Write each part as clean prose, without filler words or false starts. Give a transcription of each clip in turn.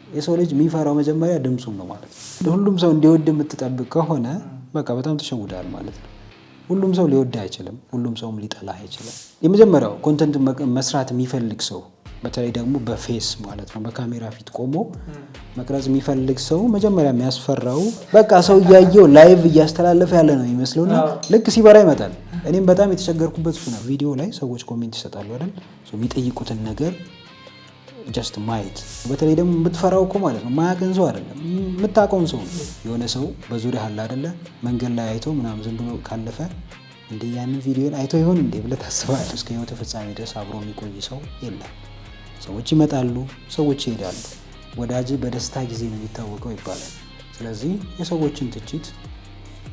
የሰው ልጅ የሚፈራው መጀመሪያ ድምጹን ነው ማለት ነው። ሁሉም ሰው እንዲወድ የምትጠብቅ ከሆነ በቃ በጣም ተሸውዳል ማለት ነው። ሁሉም ሰው ሊወድ አይችልም፣ ሁሉም ሰውም ሊጠላ አይችልም። የመጀመሪያው ኮንተንት መስራት የሚፈልግ ሰው በተለይ ደግሞ በፌስ ማለት ነው በካሜራ ፊት ቆሞ መቅረጽ የሚፈልግ ሰው መጀመሪያ የሚያስፈራው በቃ ሰው እያየው ላይቭ እያስተላለፈ ያለ ነው የሚመስለውና ልክ ሲበራ ይመጣል። እኔም በጣም የተቸገርኩበት እሱ ነው። ቪዲዮ ላይ ሰዎች ኮሜንት ይሰጣሉ አይደል? የሚጠይቁትን ነገር ጀስት ማየት። በተለይ ደግሞ የምትፈራው እኮ ማለት ነው ማያውቅን ሰው አይደለም የምታውቀውን ሰው ነው። የሆነ ሰው በዙሪያ አለ አይደለ? መንገድ ላይ አይቶ ምናምን ዝም ብሎ ካለፈ እንደ ያንን ቪዲዮን አይቶ ይሆን እንዴ ብለህ ታስባለህ። እስከ ህይወት ፍጻሜ ድረስ አብሮ የሚቆይ ሰው የለም። ሰዎች ይመጣሉ፣ ሰዎች ይሄዳሉ። ወዳጅ በደስታ ጊዜ ነው የሚታወቀው ይባላል። ስለዚህ የሰዎችን ትችት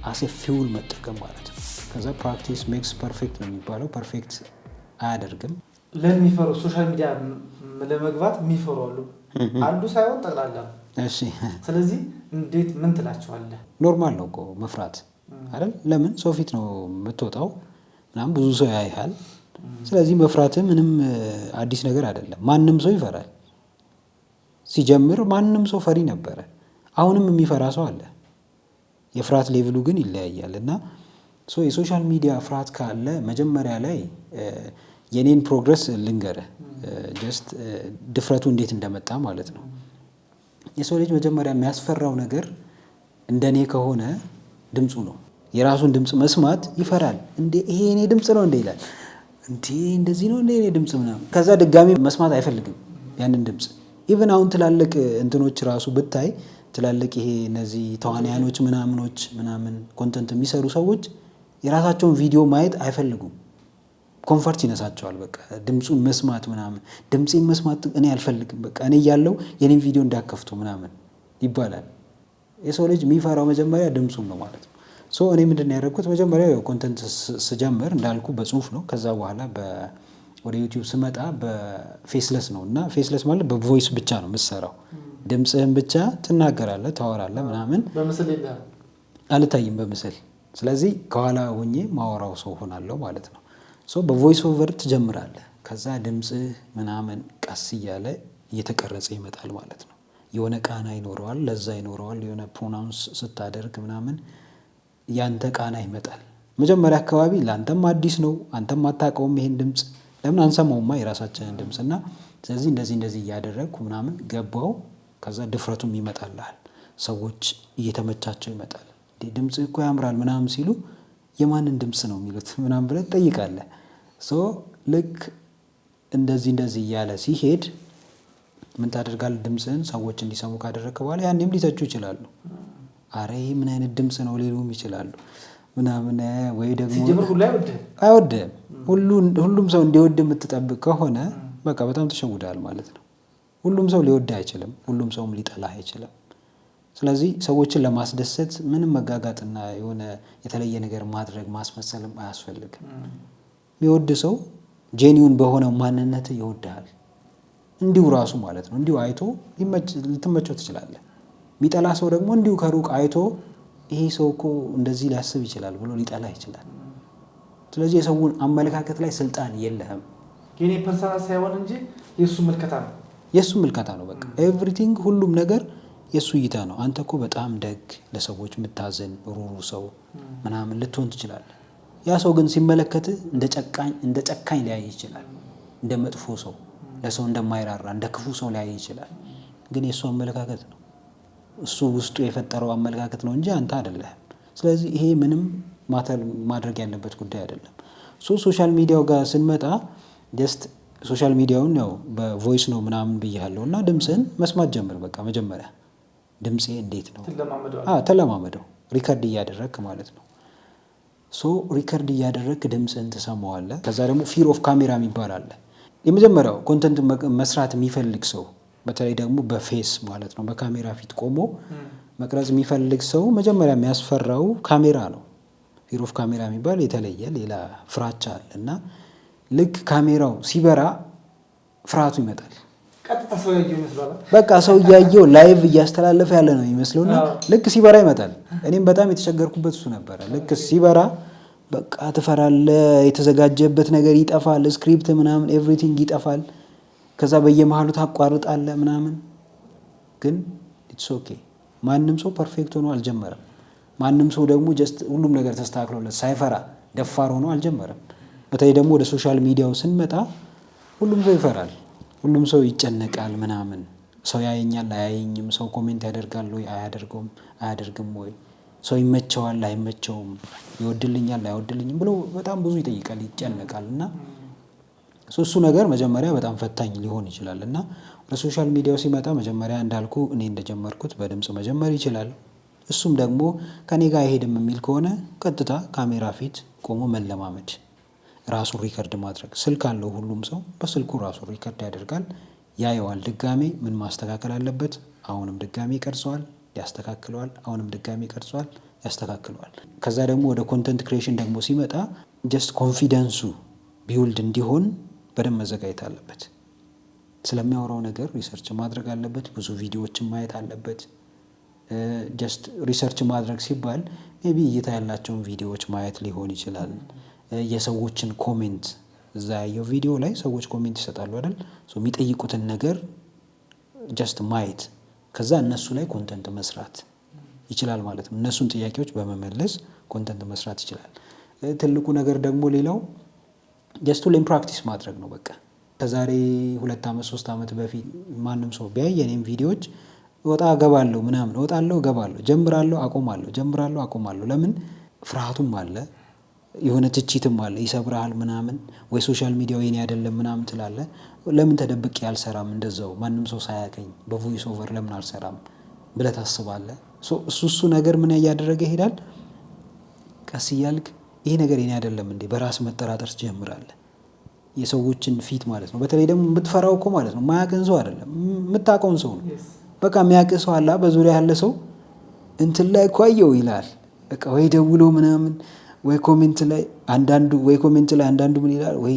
አሴ ፊውል መጠቀም ማለት ነው። ከዛ ፕራክቲስ ሜክስ ፐርፌክት ነው የሚባለው። ፐርፌክት አያደርግም። ለሚፈሩ ሶሻል ሚዲያ ለመግባት የሚፈሩ አሉ። አንዱ ሳይሆን ጠቅላላ። እሺ፣ ስለዚህ እንዴት ምን ትላቸዋለህ? ኖርማል ነው እኮ መፍራት አይደል? ለምን ሰው ፊት ነው የምትወጣው ምናምን ብዙ ሰው ያይሃል። ስለዚህ መፍራት ምንም አዲስ ነገር አይደለም። ማንም ሰው ይፈራል። ሲጀምር ማንም ሰው ፈሪ ነበረ። አሁንም የሚፈራ ሰው አለ። የፍርሃት ሌቭሉ ግን ይለያያል። እና የሶሻል ሚዲያ ፍርሃት ካለ መጀመሪያ ላይ የኔን ፕሮግረስ ልንገርህ፣ ጀስት ድፍረቱ እንዴት እንደመጣ ማለት ነው። የሰው ልጅ መጀመሪያ የሚያስፈራው ነገር እንደኔ ከሆነ ድምፁ ነው። የራሱን ድምፅ መስማት ይፈራል። እንዴ ይሄ እኔ ድምፅ ነው እንዴ ይላል። እንዴ እንደዚህ ነው እንዴ እኔ ድምፅ ምናምን። ከዛ ድጋሚ መስማት አይፈልግም ያንን ድምፅ። ኢቨን አሁን ትላልቅ እንትኖች ራሱ ብታይ ትላልቅ ይሄ እነዚህ ተዋንያኖች ምናምን ኮንተንት የሚሰሩ ሰዎች የራሳቸውን ቪዲዮ ማየት አይፈልጉም። ኮንፈርት ይነሳቸዋል። በቃ ድምፁን መስማት ምናምን። ድምፄን መስማት እኔ አልፈልግም፣ በቃ እኔ እያለሁ የኔን ቪዲዮ እንዳከፍቱ ምናምን ይባላል። የሰው ልጅ የሚፈራው መጀመሪያ ድምፁን ነው ማለት ነው። እኔ ምንድን ነው ያደረግኩት? መጀመሪያ ኮንተንት ስጀምር እንዳልኩ በጽሁፍ ነው። ከዛ በኋላ ወደ ዩቲዩብ ስመጣ በፌስለስ ነው። እና ፌስለስ ማለት በቮይስ ብቻ ነው የምትሰራው። ድምፅህን ብቻ ትናገራለህ፣ ታወራለህ ምናምን። በምስል አልታይም በምስል። ስለዚህ ከኋላ ሆኜ ማወራው ሰው ሆናለሁ ማለት ነው። በቮይስ ኦቨር ትጀምራለህ። ከዛ ድምፅህ ምናምን ቀስ እያለ እየተቀረጸ ይመጣል ማለት ነው። የሆነ ቃና ይኖረዋል፣ ለዛ ይኖረዋል። የሆነ ፕሮናውንስ ስታደርግ ምናምን ያንተ ቃና ይመጣል። መጀመሪያ አካባቢ ለአንተም አዲስ ነው፣ አንተም አታውቀውም ይሄን ድምፅ። ለምን አንሰማውማ የራሳችንን ድምፅ። እና ስለዚህ እንደዚህ እያደረግኩ ምናምን ገባው። ከዛ ድፍረቱም ይመጣልሃል። ሰዎች እየተመቻቸው ይመጣል። ድምፅ እኮ ያምራል ምናምን ሲሉ የማንን ድምፅ ነው የሚሉት ምናምን ብለህ ትጠይቃለህ። ልክ እንደዚህ እያለ ሲሄድ ምን ታደርጋለህ? ድምፅህን ሰዎች እንዲሰሙ ካደረግክ በኋላ ያኔም ሊተቹ ይችላሉ። አረ ይህ ምን አይነት ድምፅ ነው ሊሉም ይችላሉ ምናምን። ወይ ደግሞ አይወድህም። ሁሉም ሰው እንዲወድ የምትጠብቅ ከሆነ በቃ በጣም ተሸውዳል ማለት ነው። ሁሉም ሰው ሊወድ አይችልም፣ ሁሉም ሰውም ሊጠላ አይችልም። ስለዚህ ሰዎችን ለማስደሰት ምንም መጋጋጥና የሆነ የተለየ ነገር ማድረግ ማስመሰልም አያስፈልግም። የሚወድ ሰው ጄኒውን በሆነው ማንነት ይወድሃል። እንዲሁ ራሱ ማለት ነው። እንዲሁ አይቶ ልትመቸው ትችላለህ። የሚጠላ ሰው ደግሞ እንዲሁ ከሩቅ አይቶ ይሄ ሰው እኮ እንደዚህ ሊያስብ ይችላል ብሎ ሊጠላ ይችላል። ስለዚህ የሰውን አመለካከት ላይ ስልጣን የለህም። የኔ ፐርሰናል ሳይሆን እንጂ የእሱ ምልከታ ነው። የእሱ ምልከታ ነው። በቃ ኤቭሪቲንግ፣ ሁሉም ነገር የእሱ እይታ ነው። አንተ እኮ በጣም ደግ፣ ለሰዎች የምታዘን ሩሩ ሰው ምናምን ልትሆን ትችላለህ። ያ ሰው ግን ሲመለከትህ እንደ ጨካኝ ሊያይ ይችላል። እንደ መጥፎ ሰው፣ ለሰው እንደማይራራ እንደ ክፉ ሰው ሊያይ ይችላል። ግን የእሱ አመለካከት ነው። እሱ ውስጡ የፈጠረው አመለካከት ነው እንጂ አንተ አይደለህም። ስለዚህ ይሄ ምንም ማድረግ ያለበት ጉዳይ አይደለም። ሶሻል ሚዲያው ጋር ስንመጣ ጀስት ሶሻል ሚዲያውን ያው በቮይስ ነው ምናምን ብያለሁ። እና ድምፅህን መስማት ጀምር። በቃ መጀመሪያ ድምፄ እንዴት ነው ተለማመደው። ሪከርድ እያደረግክ ማለት ነው። ሪከርድ እያደረግክ ድምፅህን ትሰማዋለህ። ከዛ ደግሞ ፊር ኦፍ ካሜራ የሚባል አለ። የመጀመሪያው ኮንተንት መስራት የሚፈልግ ሰው በተለይ ደግሞ በፌስ ማለት ነው በካሜራ ፊት ቆሞ መቅረጽ የሚፈልግ ሰው መጀመሪያ የሚያስፈራው ካሜራ ነው። ፊር ኦፍ ካሜራ የሚባል የተለየ ሌላ ፍራቻ አለ። እና ልክ ካሜራው ሲበራ ፍርሃቱ ይመጣል። በቃ ሰው እያየው ላይቭ እያስተላለፈ ያለ ነው የሚመስለውና ልክ ሲበራ ይመጣል። እኔም በጣም የተቸገርኩበት እሱ ነበረ። ልክ ሲበራ በቃ ትፈራለህ። የተዘጋጀበት ነገር ይጠፋል። ስክሪፕት ምናምን ኤቭሪቲንግ ይጠፋል። ከዛ በየመሃሉ ታቋርጣለህ ምናምን። ግን ኢትስ ኦኬ። ማንም ሰው ፐርፌክት ሆኖ አልጀመረም። ማንም ሰው ደግሞ ጀስት ሁሉም ነገር ተስተካክሎለት ሳይፈራ ደፋር ሆኖ አልጀመረም። በተለይ ደግሞ ወደ ሶሻል ሚዲያው ስንመጣ ሁሉም ሰው ይፈራል፣ ሁሉም ሰው ይጨነቃል ምናምን። ሰው ያየኛል አያየኝም፣ ሰው ኮሜንት ያደርጋል ወይ አያደርግም ወይ፣ ሰው ይመቸዋል አይመቸውም፣ ይወድልኛል አይወድልኝም ብሎ በጣም ብዙ ይጠይቃል፣ ይጨነቃል። እና እሱ ነገር መጀመሪያ በጣም ፈታኝ ሊሆን ይችላል። እና ወደ ሶሻል ሚዲያው ሲመጣ መጀመሪያ እንዳልኩ እኔ እንደጀመርኩት በድምፅ መጀመር ይችላል። እሱም ደግሞ ከኔ ጋር አይሄድም የሚል ከሆነ ቀጥታ ካሜራ ፊት ቆሞ መለማመድ፣ ራሱን ሪከርድ ማድረግ። ስልክ አለው ሁሉም ሰው፣ በስልኩ ራሱን ሪከርድ ያደርጋል፣ ያየዋል። ድጋሜ ምን ማስተካከል አለበት፣ አሁንም ድጋሜ ይቀርጸዋል፣ ያስተካክለዋል፣ አሁንም ድጋሜ ይቀርጸዋል፣ ያስተካክለዋል። ከዛ ደግሞ ወደ ኮንተንት ክሬሽን ደግሞ ሲመጣ ጀስት ኮንፊደንሱ ቢውልድ እንዲሆን በደንብ መዘጋጀት አለበት። ስለሚያወራው ነገር ሪሰርች ማድረግ አለበት፣ ብዙ ቪዲዮዎችን ማየት አለበት። ጀስት ሪሰርች ማድረግ ሲባል ሜቢ እይታ ያላቸውን ቪዲዮዎች ማየት ሊሆን ይችላል። የሰዎችን ኮሜንት፣ እዛ ያየው ቪዲዮ ላይ ሰዎች ኮሜንት ይሰጣሉ አይደል? የሚጠይቁትን ነገር ጀስት ማየት፣ ከዛ እነሱ ላይ ኮንተንት መስራት ይችላል ማለት ነው። እነሱን ጥያቄዎች በመመለስ ኮንተንት መስራት ይችላል። ትልቁ ነገር ደግሞ ሌላው ጀስት ሁሌም ፕራክቲስ ማድረግ ነው። በቃ ከዛሬ 2 ዓመት 3 ዓመት በፊት ማንም ሰው ቢያይ የኔም ቪዲዮዎች ወጣ ገባለሁ ምናምን፣ እወጣለሁ ገባለሁ፣ ጀምራለሁ አቆማለሁ፣ ጀምራለሁ አቆማለሁ። ለምን? ፍርሃቱም አለ፣ የሆነ ትችትም አለ፣ ይሰብርሃል ምናምን፣ ወይ ሶሻል ሚዲያው የኔ አይደለም ምናምን ትላለህ። ለምን ተደብቄ አልሰራም እንደዛው ማንም ሰው ሳያቀኝ በቮይስ ኦቨር ለምን አልሰራም ብለህ ታስባለህ። እሱ ነገር ምን እያደረገ ይሄዳል? ቀስ እያልክ ይሄ ነገር የኔ አይደለም እንዴ በራስ መጠራጠር ትጀምራለህ። የሰዎችን ፊት ማለት ነው። በተለይ ደግሞ የምትፈራው እኮ ማለት ነው ማያውቅን ሰው አይደለም፣ የምታውቀውን ሰው ነው። በቃ የሚያውቅ ሰው አለ፣ በዙሪያ ያለ ሰው እንትን ላይ እኮ አየው ይላል። በቃ ወይ ደውሎ ምናምን ወይ ኮሜንት ላይ አንዳንዱ ምን ይላል ወይ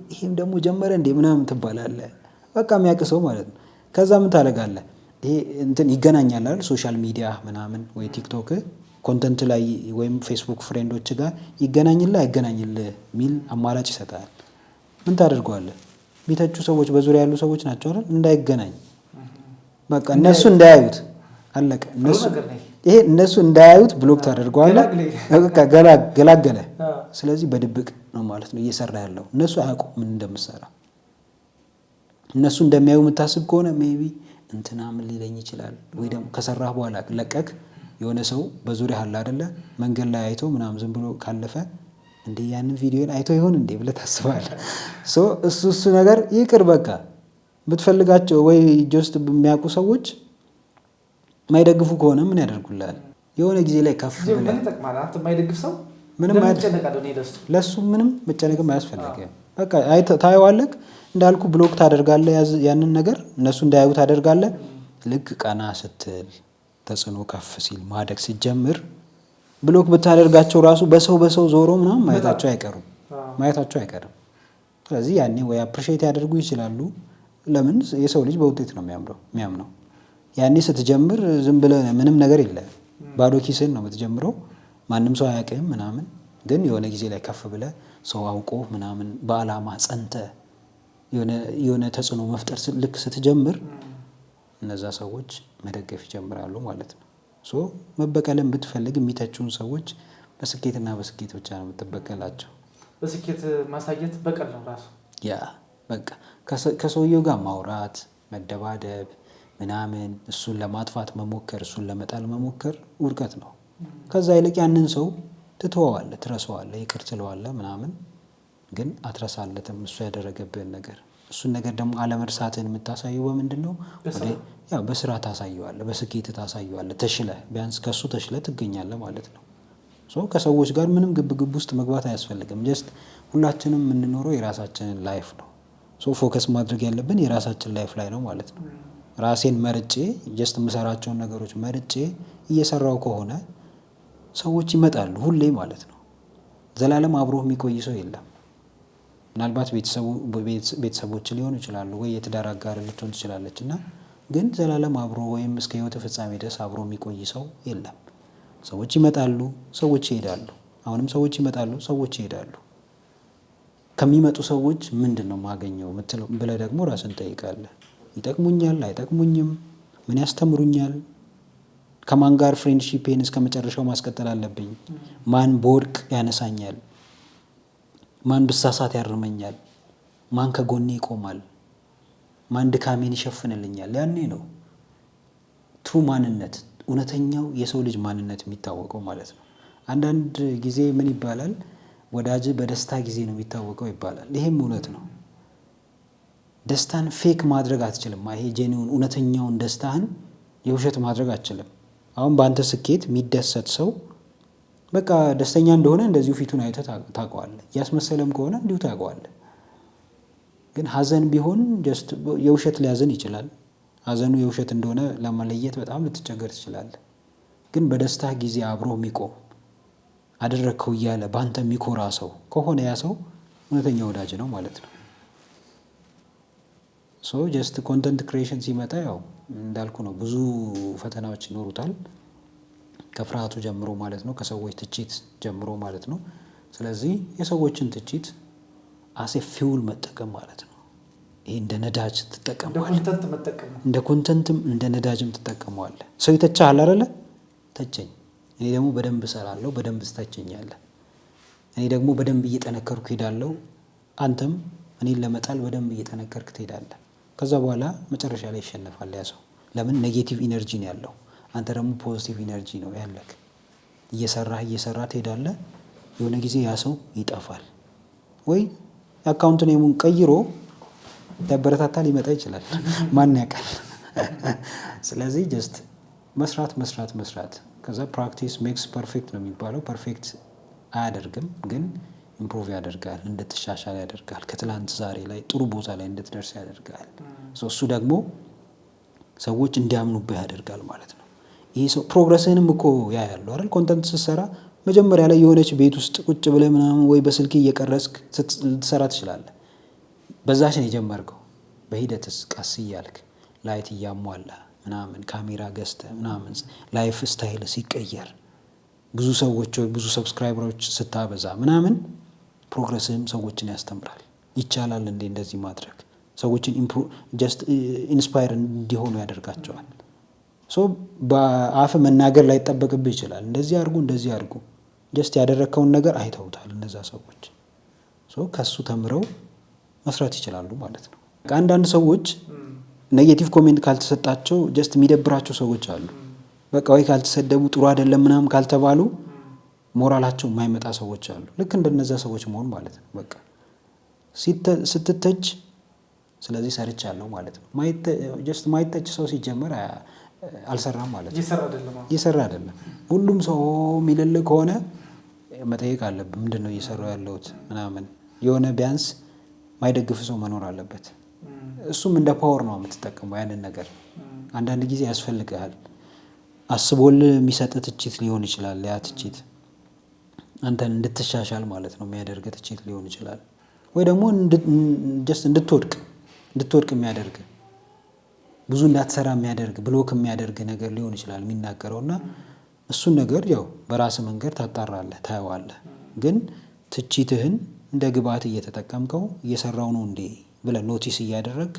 ይሄም ደግሞ ጀመረ እንዴ ምናምን ትባላለህ። በቃ የሚያውቅ ሰው ማለት ነው። ከዛ ምን ታደርጋለህ? ይሄ እንትን ይገናኛል አይደል? ሶሻል ሚዲያ ምናምን ወይ ቲክቶክ ኮንተንት ላይ ወይም ፌስቡክ ፍሬንዶች ጋር ይገናኝልህ አይገናኝልህ የሚል አማራጭ ይሰጣል። ምን ታደርገዋለህ? የሚተቹ ሰዎች በዙሪያ ያሉ ሰዎች ናቸው አይደል? እንዳይገናኝ በቃ እነሱ እንዳያዩት አለቀ። እነሱ እንዳያዩት ብሎክ ታደርገዋለህ። በቃ ገላገለ። ስለዚህ በድብቅ ነው ማለት ነው እየሰራ ያለው። እነሱ አያውቁም ምን እንደምሰራ። እነሱ እንደሚያዩ የምታስብ ከሆነ ሜቢ እንትና ምን ሊለኝ ይችላል፣ ወይ ደግሞ ከሰራህ በኋላ ለቀቅ የሆነ ሰው በዙሪያ አለ አይደለ? መንገድ ላይ አይቶ ምናምን ዝም ብሎ ካለፈ እንዴ ያንን ቪዲዮን አይቶ ይሆን እንዴ ብለህ ታስባለህ። እሱ ነገር ይቅር በቃ። ብትፈልጋቸው ወይ ጀስት የሚያውቁ ሰዎች የማይደግፉ ከሆነ ምን ያደርጉልሃል? የሆነ ጊዜ ላይ ከፍ ብለህ ለእሱ ምንም መጨነቅም አያስፈልግም። በቃ ታየዋለህ፣ እንዳልኩ ብሎክ ታደርጋለህ። ያንን ነገር እነሱ እንዳያዩ ታደርጋለህ። ልክ ቀና ስትል ተጽዕኖ ከፍ ሲል ማደግ ሲጀምር ብሎክ ብታደርጋቸው ራሱ በሰው ዞሮ ምናምን ማየታቸው አይቀርም። ስለዚህ ያኔ ወይ አፕሪሼት ያደርጉ ይችላሉ። ለምን? የሰው ልጅ በውጤት ነው የሚያምነው። ያኔ ስትጀምር ዝም ብለህ ምንም ነገር የለም፣ ባዶ ኪስን ነው የምትጀምረው። ማንም ሰው አያውቅም ምናምን። ግን የሆነ ጊዜ ላይ ከፍ ብለህ ሰው አውቆ ምናምን በዓላማ ጸንተህ የሆነ ተጽዕኖ መፍጠር ልክ ስትጀምር እነዛ ሰዎች መደገፍ ይጀምራሉ ማለት ነው። መበቀልን ብትፈልግ የሚተቹን ሰዎች በስኬትና በስኬት ብቻ ነው የምትበቀላቸው። በስኬት ማሳየት በቀል ነው ራሱ። ያ በቃ ከሰውየው ጋር ማውራት፣ መደባደብ ምናምን፣ እሱን ለማጥፋት መሞከር፣ እሱን ለመጣል መሞከር ውድቀት ነው። ከዛ ይልቅ ያንን ሰው ትተወዋለህ፣ ትረሳዋለህ፣ ይቅር ትለዋለህ ምናምን። ግን አትረሳለትም እሱ ያደረገብህን ነገር። እሱን ነገር ደግሞ አለመርሳትህን የምታሳየው በምንድን ነው? ያው በስራ ታሳየዋለህ፣ በስኬት ታሳየዋለህ። ተሽለህ ቢያንስ ከእሱ ተሽለህ ትገኛለህ ማለት ነው። ከሰዎች ጋር ምንም ግብግብ ውስጥ መግባት አያስፈልግም። ጀስት ሁላችንም የምንኖረው የራሳችንን ላይፍ ነው። ፎከስ ማድረግ ያለብን የራሳችን ላይፍ ላይ ነው ማለት ነው። ራሴን መርጬ ጀስት የምሰራቸውን ነገሮች መርጬ እየሰራው ከሆነ ሰዎች ይመጣሉ ሁሌ ማለት ነው። ዘላለም አብሮ የሚቆይ ሰው የለም። ምናልባት ቤተሰቦች ሊሆኑ ይችላሉ፣ ወይ የትዳር አጋር ልትሆን ትችላለች እና ግን ዘላለም አብሮ ወይም እስከ ህይወት ፍጻሜ ድረስ አብሮ የሚቆይ ሰው የለም። ሰዎች ይመጣሉ፣ ሰዎች ይሄዳሉ። አሁንም ሰዎች ይመጣሉ፣ ሰዎች ይሄዳሉ። ከሚመጡ ሰዎች ምንድን ነው የማገኘው ብለህ ደግሞ ራስን ጠይቃለህ። ይጠቅሙኛል አይጠቅሙኝም፣ ምን ያስተምሩኛል፣ ከማን ጋር ፍሬንድሺፔን እስከ መጨረሻው ማስቀጠል አለብኝ፣ ማን በወድቅ ያነሳኛል፣ ማን ብሳሳት ያርመኛል፣ ማን ከጎኔ ይቆማል፣ ማን ድካሜን ይሸፍንልኛል። ያኔ ነው ትሩ ማንነት እውነተኛው የሰው ልጅ ማንነት የሚታወቀው ማለት ነው። አንዳንድ ጊዜ ምን ይባላል፣ ወዳጅ በደስታ ጊዜ ነው የሚታወቀው ይባላል። ይሄም እውነት ነው። ደስታን ፌክ ማድረግ አትችልም። ይሄ ጄኒውን እውነተኛውን ደስታህን የውሸት ማድረግ አትችልም። አሁን በአንተ ስኬት የሚደሰት ሰው በቃ ደስተኛ እንደሆነ እንደዚሁ ፊቱን አይተህ ታውቀዋለህ። እያስመሰለም ከሆነ እንዲሁ ታውቀዋለህ። ግን ሀዘን ቢሆን የውሸት ሊያዝን ይችላል። ሀዘኑ የውሸት እንደሆነ ለመለየት በጣም ልትቸገር ትችላለህ። ግን በደስታ ጊዜ አብሮ የሚቆም አደረግከው እያለ በአንተ የሚኮራ ሰው ከሆነ ያ ሰው እውነተኛ ወዳጅ ነው ማለት ነው። ጀስት ኮንተንት ክሪኤሽን ሲመጣ ያው እንዳልኩ ነው፣ ብዙ ፈተናዎች ይኖሩታል። ከፍርሃቱ ጀምሮ ማለት ነው፣ ከሰዎች ትችት ጀምሮ ማለት ነው። ስለዚህ የሰዎችን ትችት አሴ ፊውል መጠቀም ማለት ነው። ይሄ እንደ ነዳጅ ትጠቀመዋለህ። እንደ ኮንተንትም እንደ ነዳጅም ትጠቀመዋለህ። ሰው ይተቻሃል አይደለ? ተቸኝ፣ እኔ ደግሞ በደንብ እሰራለሁ፣ በደንብ ትተቸኛለህ። እኔ ደግሞ በደንብ እየጠነከርኩ ሄዳለሁ፣ አንተም እኔን ለመጣል በደንብ እየጠነከርክ ትሄዳለህ። ከዛ በኋላ መጨረሻ ላይ ይሸነፋል ያ ሰው። ለምን? ኔጌቲቭ ኢነርጂ ነው ያለው፣ አንተ ደግሞ ፖዚቲቭ ኢነርጂ ነው ያለክ። እየሰራህ ትሄዳለህ። የሆነ ጊዜ ያ ሰው ይጠፋል፣ ወይ አካውንቱን የሙን ቀይሮ ያበረታታ ሊመጣ ይችላል። ማን ያውቃል? ስለዚህ ጀስት መስራት። ከዛ ፕራክቲስ ሜክስ ፐርፌክት ነው የሚባለው። ፐርፌክት አያደርግም፣ ግን ኢምፕሩቭ ያደርጋል፣ እንድትሻሻል ያደርጋል። ከትላንት ዛሬ ላይ ጥሩ ቦታ ላይ እንድትደርስ ያደርጋል። እሱ ደግሞ ሰዎች እንዲያምኑብህ ያደርጋል ማለት ነው። ይሄ ሰው ፕሮግረስህንም እኮ ያያሉ አይደል? ኮንተንት ስትሰራ መጀመሪያ ላይ የሆነች ቤት ውስጥ ቁጭ ብለህ ምናምን ወይ በስልክ እየቀረስክ ልትሰራ ትችላለህ። በዛች ነው የጀመርከው። በሂደትስ ቀስ እያልክ ላይት እያሟላ ምናምን ካሜራ ገዝተህ ምናምን ላይፍ ስታይል ሲቀየር ብዙ ሰዎች ወይ ብዙ ሰብስክራይበሮች ስታበዛ ምናምን ፕሮግረስህም ሰዎችን ያስተምራል። ይቻላል እንዴ እንደዚህ ማድረግ? ሰዎችን ጀስት ኢንስፓየር እንዲሆኑ ያደርጋቸዋል። በአፍ መናገር ላይጠበቅብህ ይችላል። እንደዚህ አድርጉ። ጀስት ያደረግከውን ነገር አይተውታል እነዛ ሰዎች። ከሱ ተምረው መስራት ይችላሉ ማለት ነው። አንዳንድ ሰዎች ኔጌቲቭ ኮሜንት ካልተሰጣቸው ጀስት የሚደብራቸው ሰዎች አሉ። በቃ ወይ ካልተሰደቡ ጥሩ አይደለም ምናምን ካልተባሉ ሞራላቸው የማይመጣ ሰዎች አሉ። ልክ እንደነዛ ሰዎች መሆን ማለት ነው። በቃ ስትተች ስለዚህ ሰርቻለሁ ማለት ነው። ጀስት ማይተች ሰው ሲጀመር አልሰራም ማለት ነው። እየሰራ አይደለም። ሁሉም ሰው የሚልልህ ከሆነ መጠየቅ አለብህ። ምንድን ነው እየሰራው ያለሁት ምናምን። የሆነ ቢያንስ ማይደግፍ ሰው መኖር አለበት። እሱም እንደ ፓወር ነው የምትጠቀመው ያንን ነገር። አንዳንድ ጊዜ ያስፈልግሃል። አስቦልህ የሚሰጥ ትችት ሊሆን ይችላል። ያ ትችት አንተን እንድትሻሻል ማለት ነው የሚያደርግ ትችት ሊሆን ይችላል። ወይ ደግሞ ጀስት እንድትወድቅ የሚያደርግ ብዙ እንዳትሰራ የሚያደርግ ብሎክ የሚያደርግ ነገር ሊሆን ይችላል የሚናገረው። እና እሱን ነገር ያው በራስህ መንገድ ታጣራለህ፣ ታየዋለህ። ግን ትችትህን እንደ ግብዓት እየተጠቀምከው እየሰራው ነው እንዴ ብለህ ኖቲስ እያደረግ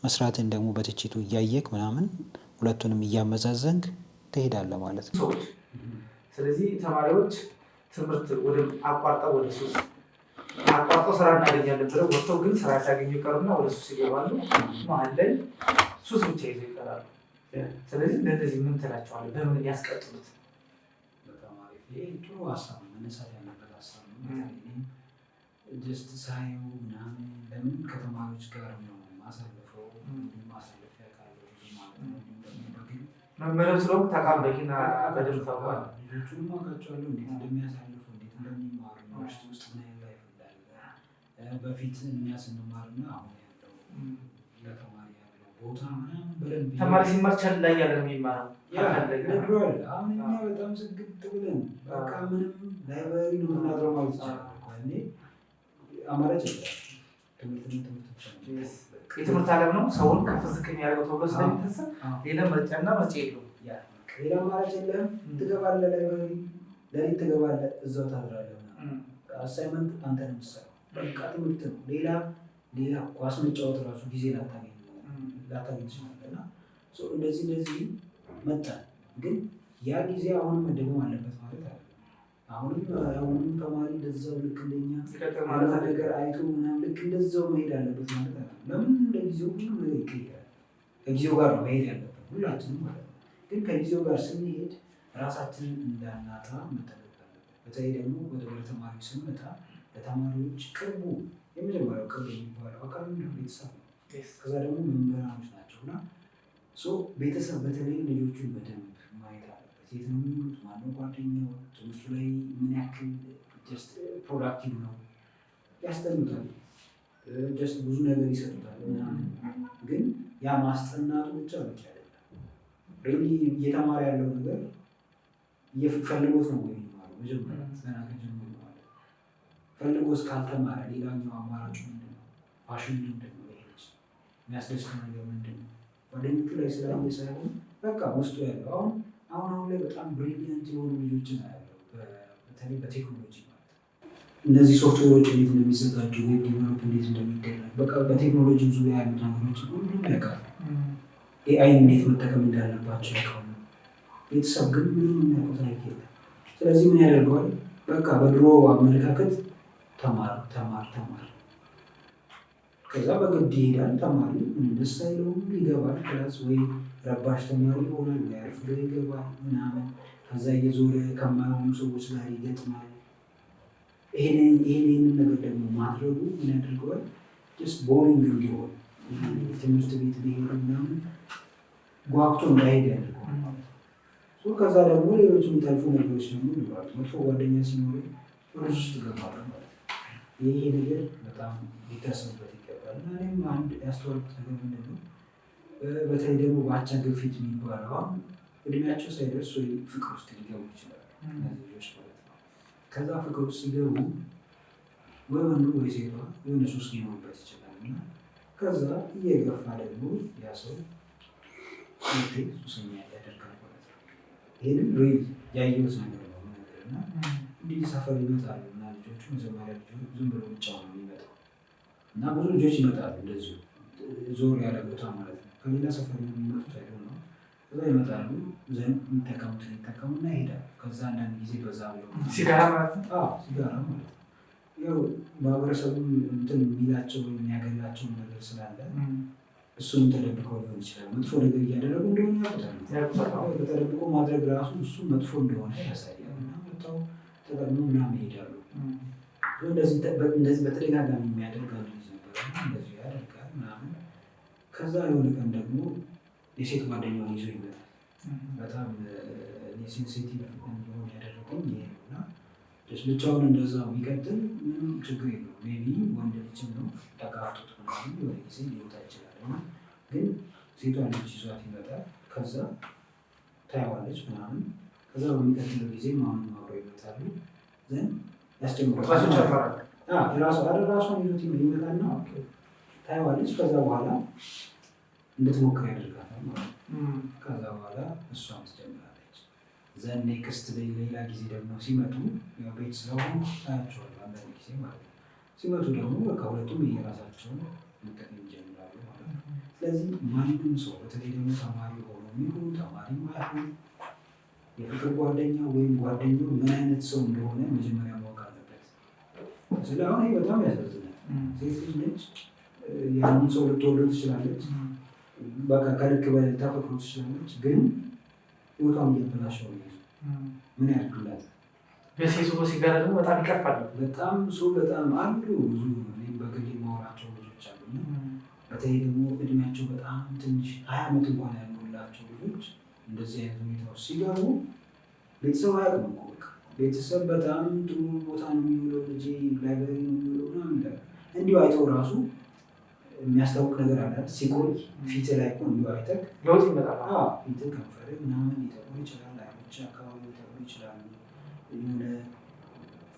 መስራትን ደግሞ በትችቱ እያየክ ምናምን ሁለቱንም እያመዛዘንክ ትሄዳለህ ማለት ነው። ስለዚህ ተማሪዎች ትምህርት አቋርጠው ወደ ሱስ አቋርጠው ስራ እናገኛለን ብለው ወጥተው ግን ስራ ሲያገኙ ይቀሩና ወደ ሱስ ይገባሉ። መሀል ላይ ሱስ ብቻ ይዘው ይቀራሉ። ስለዚህ ለእነዚህ ምን ትላቸዋለህ? በምን ያስቀጥሉት? በጣም አሪፍ። ይሄ ጥሩ ሀሳብ ነው፣ መነሳት ያለበት ሀሳብ ነው። ጀስት ሳየው ምናምን ለምን ከተማሪዎች ጋር ነው ማሳለፈው ማሳለፊያ ካለ ብዙ ማለት ነው። በግል መመረብ ስለሆንክ ታውቃለህ። በደንብ ታውቃለህ። ልጆቹንም አውቃቸዋለሁ እንዴት እንደሚያሳልፉ እንዴት እንደሚማሩ ዩኒቨርሲቲ ውስጥ ምን አይነት ላይፍ እንዳለ በፊት እኛ ስንማርና አሁን ያለው ለተማሪ ያለው ቦታ ምናምን በደንብ ተማሪ ሲማር ቸል ላይ ያለ የሚማረው አሁን እኛ በጣም ዝግት ብለን በቃ ምንም ላይብረሪ ነው የምናድረው ማለት ይቻላል። አማራጭ የትምህርት ዓለም ነው ሰውን ከፍ ዝቅ የሚያደርገው ተብሎ ስለሚታሰብ ሌላ ምርጫና ምርጫ የለውም። ሌላ አማራጭ የለም። ትገባለህ ላይብረሪ፣ ሌሊት ትገባለህ፣ እዛው ታድራለህ። አሳይመንት አንተ ነው የምትሰራው። በቃ ትምህርት ነው። ሌላ ኳስ መጫወት ራሱ ጊዜ ላታገኝ ላታገኝ ትችላለህ። እና እንደዚህ መጣ። ግን ያ ጊዜ አሁንም መደገም አለበት ማለት አለ። አሁንም ተማሪ እንደዛው ልክ እንደኛ ነገር አይቶ ምናምን ልክ እንደዛው መሄድ አለበት ማለት አለ። ለምን ለጊዜው ሁሉ ነገር ይቀየራል። ከጊዜው ጋር ነው መሄድ ያለበት ሁላችንም ማለት ነው። ግን ከጊዜው ጋር ስንሄድ ራሳችንን እንዳናጣ መጠበቅ አለበት። በተለይ ደግሞ ወደ ተማሪዎች ስንመጣ ለተማሪዎች የመጀመሪያው ቅርብ የሚባለው አካል ምንድነው? ቤተሰብ ነው። ከዛ ደግሞ መምህራኖች ናቸው። እና ቤተሰብ በተለይ ልጆቹን በደንብ ማየት አለበት። የት ነው የሚውሉት? ማነው ጓደኛው? ትምህርቱ ላይ ምን ያክል ፕሮዳክቲቭ ነው? ያስጠኑታል፣ ብዙ ነገር ይሰጡታል ምናምን። ግን ያ ማስጠናቱ ብቻ በቂ አይደለም። እየተማረ ያለው ነገር ፈልጎት ነው ወይ የሚማረው? መጀመሪያ ገና ከጀምሮ ማለት ፈልጎት ካልተማረ ሌላኛው አማራጭ ምንድን ነው? ፋሽን ምንድን ነው? ይሄች የሚያስደስተው ነገር ምንድን ነው? ጓደኞቹ ላይ ስላየ ሳይሆን በቃ ውስጡ ያለው አሁን ላይ በጣም ብሪሊያንት የሆኑ ልጆችን አያለው። በተለይ በቴክኖሎጂ ማለት እነዚህ ሶፍትዌሮች እንዴት እንደሚዘጋጁ፣ ዌብ ዲቨሎፕ እንዴት እንደሚደረግ በቃ በቴክኖሎጂ ዙሪያ ያሉት ነገሮች ሁሉም ያውቃሉ። ኤአይ እንዴት መጠቀም እንዳለባቸው ያውቃሉ። ቤተሰብ ግን ምንም የሚያውቁት ነገር የለም። ስለዚህ ምን ያደርገዋል? በቃ በድሮ አመለካከት ተማር ከዛ በግድ ይሄዳል። ተማሪ ምንም ደስ አይለውም። ይገባል ክላስ ወይ ረባሽ ተማሪ ይሆናል ወይ አርፍዶ ይገባል ምናምን። ከዛ እየዞረ ከማይሆኑ ሰዎች ጋር ይገጥማል። ይሄንን ነገር ደግሞ ማድረጉ ምን ያደርገዋል? ቦሪንግ እንዲሆን ትምህርት ቤት ሊሄዱ ምናምን ጓጉቶ እንዳይሄድ ያደርገዋል ማለት ነው። ከዛ ደግሞ ሌሎች የሚጠልፉ ነገሮች ደግሞ ይኖራሉ። መጥፎ ጓደኛ ሲኖሩ ወደ ውስጥ ገባለ ማለት ነው። ይሄ ነገር በጣም ሊታሰብበት ይገባል። እና እኔም አንድ ያስተዋልኩት ነገር ምንድን ነው፣ በተለይ ደግሞ በአቻ ግፊት የሚባለው አሁን እድሜያቸው ሳይደርስ ወይ ፍቅር ውስጥ ሊገቡ ይችላሉ እነዚህ ልጆች ማለት ነው። ከዛ ፍቅር ውስጥ ሲገቡ ወይ ወንዱ ወይ ሴቷ የሆነ ሱስ ሊኖርበት ይችላል። እና ከዛ እየገፋ ደግሞ ያ ሰው ሱሰኛ ያደርጋል ማለት ነው። ይህንም ሪል ያየሁት ነገር ነው ነገር እና እንዲህ ሰፈር ይመጣሉ እና ልጆቹ መጀመሪያ ዝም ብሎ ብቻ ነው የሚመጣው እና ብዙ ልጆች ይመጣሉ እንደዚሁ ዞር ያለ ቦታ ማለት ነው። ከሌላ ሰፈር የሚመጡት አይደለም ነው። ከዛ ይመጣሉ ዘንድ የሚጠቀሙትን ይጠቀሙና ይሄዳሉ። ከዛ አንዳንድ ጊዜ በዛ ብለው ሲጋራ ማለት ነው። ያው ማህበረሰቡ እንትን የሚላቸው የሚያገላቸው ነገር ስላለ እሱም ተደብቀው ሊሆን ይችላል። መጥፎ ነገር እያደረጉ እንደሆነ ያውቁታል። ተደብቆ ማድረግ ራሱ እሱ መጥፎ እንደሆነ ያሳያል። እና መጥተው ተጠቅሞ ምናምን ይሄዳሉ። እንደዚህ በተደጋጋሚ የሚያደርግ አንድ ልጅ ነበር። እንደዚህ ያደርጋል ምናምን። ከዛ የሆነ ቀን ደግሞ የሴት ጓደኛውን ይዞ ይመጣል። በጣም ሴንሲቲቭ እንዲሆን ያደረገኝ ይሄ ነው። እና ብቻውን እንደዛው ቢቀጥል ምንም ችግር የለውም። ሜይ ቢ ወንድ ልጅም ነው ተጋፍቶት ምናምን የሆነ ጊዜ ሊወጣ ይችላል። ግን ሴቷ ልጅ ይዟት ይመጣል። ከዛ ታየዋለች ምናምን። ከዛ በሚቀጥለው ጊዜ አሁንም አብረው ይመጣሉ። ዘንድ ያስጀምራል ራሷን ይዞት ይመጣና ታየዋለች። ከዛ በኋላ እንድትሞክር ያደርጋታል ማለት ነው። ከዛ በኋላ እሷም ትጀምራለች። ዘን ኔክስት ሌላ ጊዜ ደግሞ ሲመጡ ቤት ስለሆኑ ታያቸዋለህ አንዳንድ ጊዜ ማለት ነው። ሲመጡ ደግሞ በቃ ሁለቱም የራሳቸውን መጠቀም ይጀምራሉ ማለት ነው። ስለዚህ ማንም ሰው በተለይ ደግሞ ተማሪ ሆኖ የሚሆን ተማሪ ማይሆን የፍቅር ጓደኛ ወይም ጓደኛው ምን አይነት ሰው እንደሆነ መጀመሪያ ማወቅ አለበት። ስለ አሁን ይህ በጣም ያሳዝናል። ሴት ልጅ ነች፣ ያንን ሰው ልትወደው ትችላለች፣ በቃ ከልክ በላይ ታፈቅሮ ትችላለች። ግን ህይወቷን እያበላሸው ነው። ምን ያድርግላት? በሴሱ ሲጋራ ደግሞ በጣም ይቀፋል። በጣም አሉ ብዙ በግሌ ማወራቸው ልጆች አሉ። በተለይ ደግሞ እድሜያቸው በጣም ትንሽ 20 ዓመት እንኳን ያልሞላቸው ልጆች እንደዚህ አይነት ሁኔታዎች ሲገቡ ቤተሰብ አያውቅም እኮ በቃ ቤተሰብ በጣም ጥሩ ቦታ ነው የሚውለው፣ ልጄ ላይብረሪ ነው የሚውለው ምናምን ይላል። እንዲሁ አይተው ራሱ የሚያስታውቅ ነገር አለ። ሲቆይ ፊት ላይ እኮ እንዲሁ አይተህ ለውጥ ይመጣል። ፊት ከንፈር ምናምን ሊጠቁር ይችላል። አይኖች አካባቢ ሊጠቁር ይችላሉ። የሆነ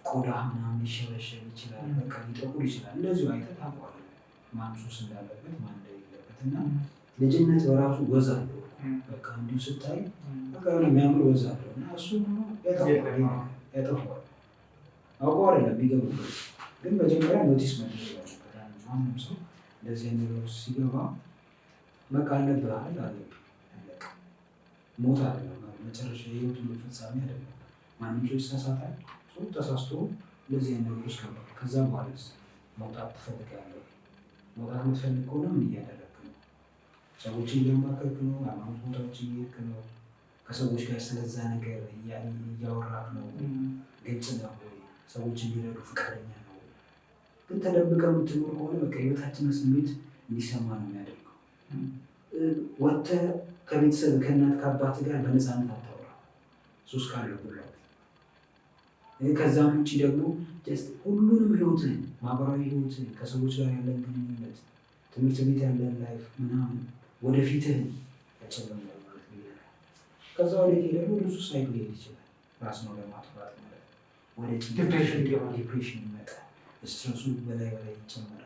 ቆዳ ምናምን ሊሸበሸብ ይችላል። በቃ ሊጠቁር ይችላል። እንደዚሁ አይተህ ታውቀዋለህ ማን ሱስ እንዳለበት ማን እንደሌለበት። እና ልጅነት በራሱ ወዝ አለው። በቃ እንዲሁ ስታይ በቃ የሚያምር ወዝ አለው እና እሱ ያጠፋዋል። አውቀው አይደለም ቢገቡበት፣ ግን መጀመሪያ ኖቲስ መደረግ አለበት። ማንም ሰው እንደዚህ ነገር ሲገባ በቃ አለብህ ሞት አይደለም መጨረሻ የህይወቱ ፍጻሜ አይደለም። ማንም ሰው ይሳሳታል። ሰው ተሳስቶ እንደዚህ አይነት ነገሮች ገባ። ከዛ በኋላስ መውጣት ትፈልጋለህ? መውጣት የምትፈልግ ከሆነ ምን እያደረግክ ነው? ሰዎችን እያማከርክ ነው? ሃይማኖት ቦታዎች እየሄድክ ነው? ከሰዎች ጋር ስለዛ ነገር እያወራክ ነው? ግልጽ ነው ወይ? ሰዎች እንዲረዱ ፈቃደኛ ነው ወይ? ግን ተደብቀህ የምትኖር ከሆነ በቃ የበታችነት ስሜት እንዲሰማ ነው የሚያደርገው። ወጥተህ ከቤተሰብ ከእናት ከአባት ጋር በነፃነት አታወራ ሱስ ካለብህ። ከዛም ውጭ ደግሞ ሁሉንም ህይወትህን፣ ማህበራዊ ህይወትህን፣ ከሰዎች ጋር ያለን ግንኙነት፣ ትምህርት ቤት ያለን ላይፍ ምናምን ወደፊትህን ያጨለማል ማለት ነው። ከዛ ወደ ደግሞ ብዙ ሳይድ ሊሄድ ይችላል። ራስ ነው ለማጥፋት ማለት ወደ ዲፕሬሽን ይመጣል። ስትረሱ በላይ ይጨምራል።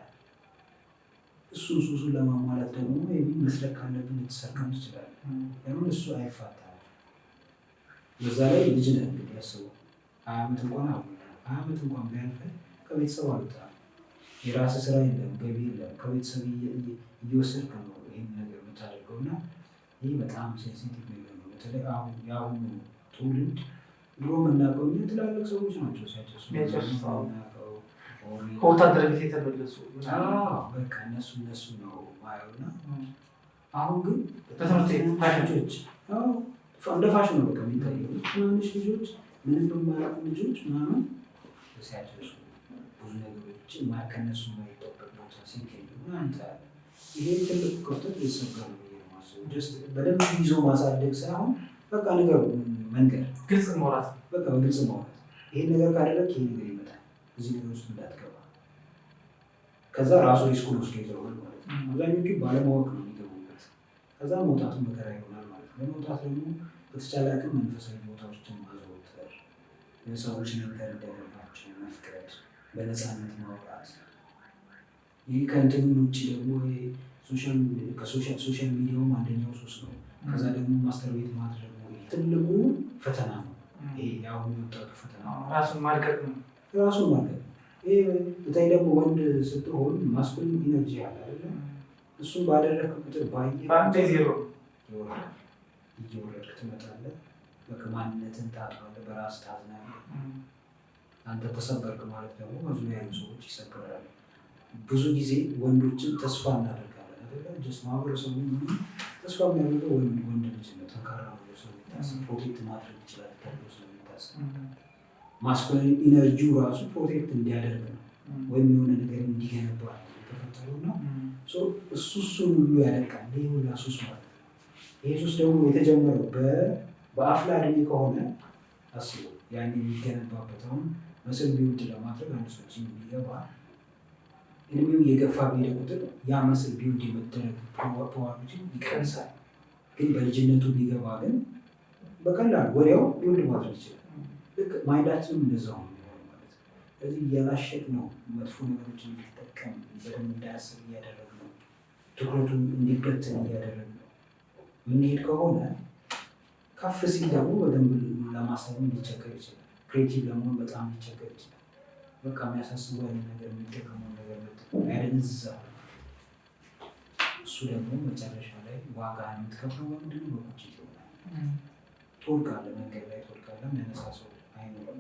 ሱሱን ለማሟላት ደግሞ መስረቅ ካለብን ልትሰርቀም ትችላለህ። ለምን እሱ አይፋታም። በዛ ላይ ልጅ ነህ እንግዲህ ያስበው 20 ዓመት እንኳን 20 ዓመት እንኳን ቢያልፍህ ከቤተሰብ አልወጣም። የራስህ ስራ የለም፣ ገቢ የለም። ከቤተሰብ እየወሰድክ ነው ይህን ነገር የምታደርገው እና ይህ በጣም ሴንሲቲቭ ነገር ነው። በተለይ አሁን የአሁኑ ትውልድ ድሮ የምናውቀው ትላልቅ ሰዎች ናቸው ሲያጨሱ ከወታደር ቤት የተመለሱ በቃ እነሱ ነው ማየው እና አሁን ግን በትምህርት ቤት ልጆች እንደ ፋሽን ነው በቃ የሚታየው። ትናንሽ ልጆች ምንም የማያውቁ ልጆች ምናምን ሲያጨሱ ብዙ ነገሮች ከእነሱ የማይጠበቅ ቦታ ሲገኙ ምናምን ታያለህ። ይሄ ትልቅ ክፍተት ሊሰበር ነው የማስበው። በደንብ ይዞ ማሳደግ ሳይሆን በቃ ነገር መንገድ ግልጽ ማውራት፣ በቃ በግልጽ ማውራት። ይሄን ነገር ካደረግ ይሄ ነገር ይመጣል፣ እዚህ ነገር ውስጥ እንዳትገባ። ከዛ ራሱ ሪስኩን ወስዶ ይዘዋል ማለት ነው። አብዛኞቹ ባለማወቅ ነው የሚገቡበት። ከዛ መውጣቱ መከራ ይሆናል ማለት ነው። ለመውጣት ደግሞ በተቻለ አቅም መንፈሳዊ ቦታዎችን ማዘወተር፣ ሰዎች ነገር እንዳለባቸው መፍቀድ፣ በነፃነት ማውራት። ይህ ከእንትኑ ውጭ ደግሞ ሶሻል ሚዲያውም አንደኛው ሱስ ነው። ከዛ ደግሞ ማስተር ቤት ማድረግ ትልቁ ፈተና ነው። ይሄ የአሁኑ የወጣቱ ፈተና ራሱን ማልቀቅ ነው። ይሄ በተለይ ደግሞ ወንድ ስትሆን ማስኩሊን ኢነርጂ ያለ አይደለም። እሱን ባደረግክ ቁጥር በአንድ ዜሮ እየወረድክ ትመጣለህ። በቃ ማንነትን ታጣለህ፣ በራስ ታዝናለህ። አንተ ተሰበርክ ማለት ደግሞ በዙሪያ ያሉ ሰዎች ይሰበራሉ። ብዙ ጊዜ ወንዶችን ተስፋ እናደርጋለን አይደለም። ጀስት ማህበረሰቡ ተስፋ የሚያደርገው ወንድ ልጅ ነው። ጠንካራ ነው ስለሚታሰብ ፕሮቴክት ማድረግ ይችላል ተብሎ ስለሚታሰብ ማስኩሊን ኢነርጂው ራሱ ፕሮቴክት እንዲያደርግ ነው ወይም የሆነ ነገር እንዲገነባ የተፈጠረው ነው። እሱን ሁሉ ያለቃል። ይህ ሁላ ሱስ ማለት ነው። ይህ ሱስ ደግሞ የተጀመረው በአፍላ እድሜ ከሆነ አስቡ። ያን የሚገነባበት አሁን መስል ቢውልድ ለማድረግ አንድ ሰው ቢገባ እድሜው እየገፋ በሄደ ቁጥር ያ መስል ቢውልድ የመደረግ ፕሮባቢሊቲ ይቀንሳል። ግን በልጅነቱ ቢገባ ግን በቀላሉ ወዲያው ቢውልድ ማድረግ ይችላል። ልክ ማይንዳችንም እንደዛው ነው የሚሆነው ማለት ነው። ስለዚህ እያላሸቅ ነው መጥፎ ነገሮችን እንዲጠቀም በደንብ እንዳያስብ እያደረግ ነው። ትኩረቱን እንዲበትን እያደረግ ነው። የምንሄድ ከሆነ ከፍ ሲል ደግሞ በደንብ ለማሰብ ሊቸገር ይችላል። ክሬቲቭ ለመሆን በጣም ሊቸገር ይችላል። በቃ የሚያሳስበው አይነት ነገር የሚጠቀመው ነገር ያደንዝዛል። እሱ ደግሞ መጨረሻ ላይ ዋጋ የምትከፍለው ምንድን ነው? በቁጭት ይሆናል። ትወድቃለህ፣ መንገድ ላይ ትወድቃለህ። የሚያነሳ ሰው አይኖርም።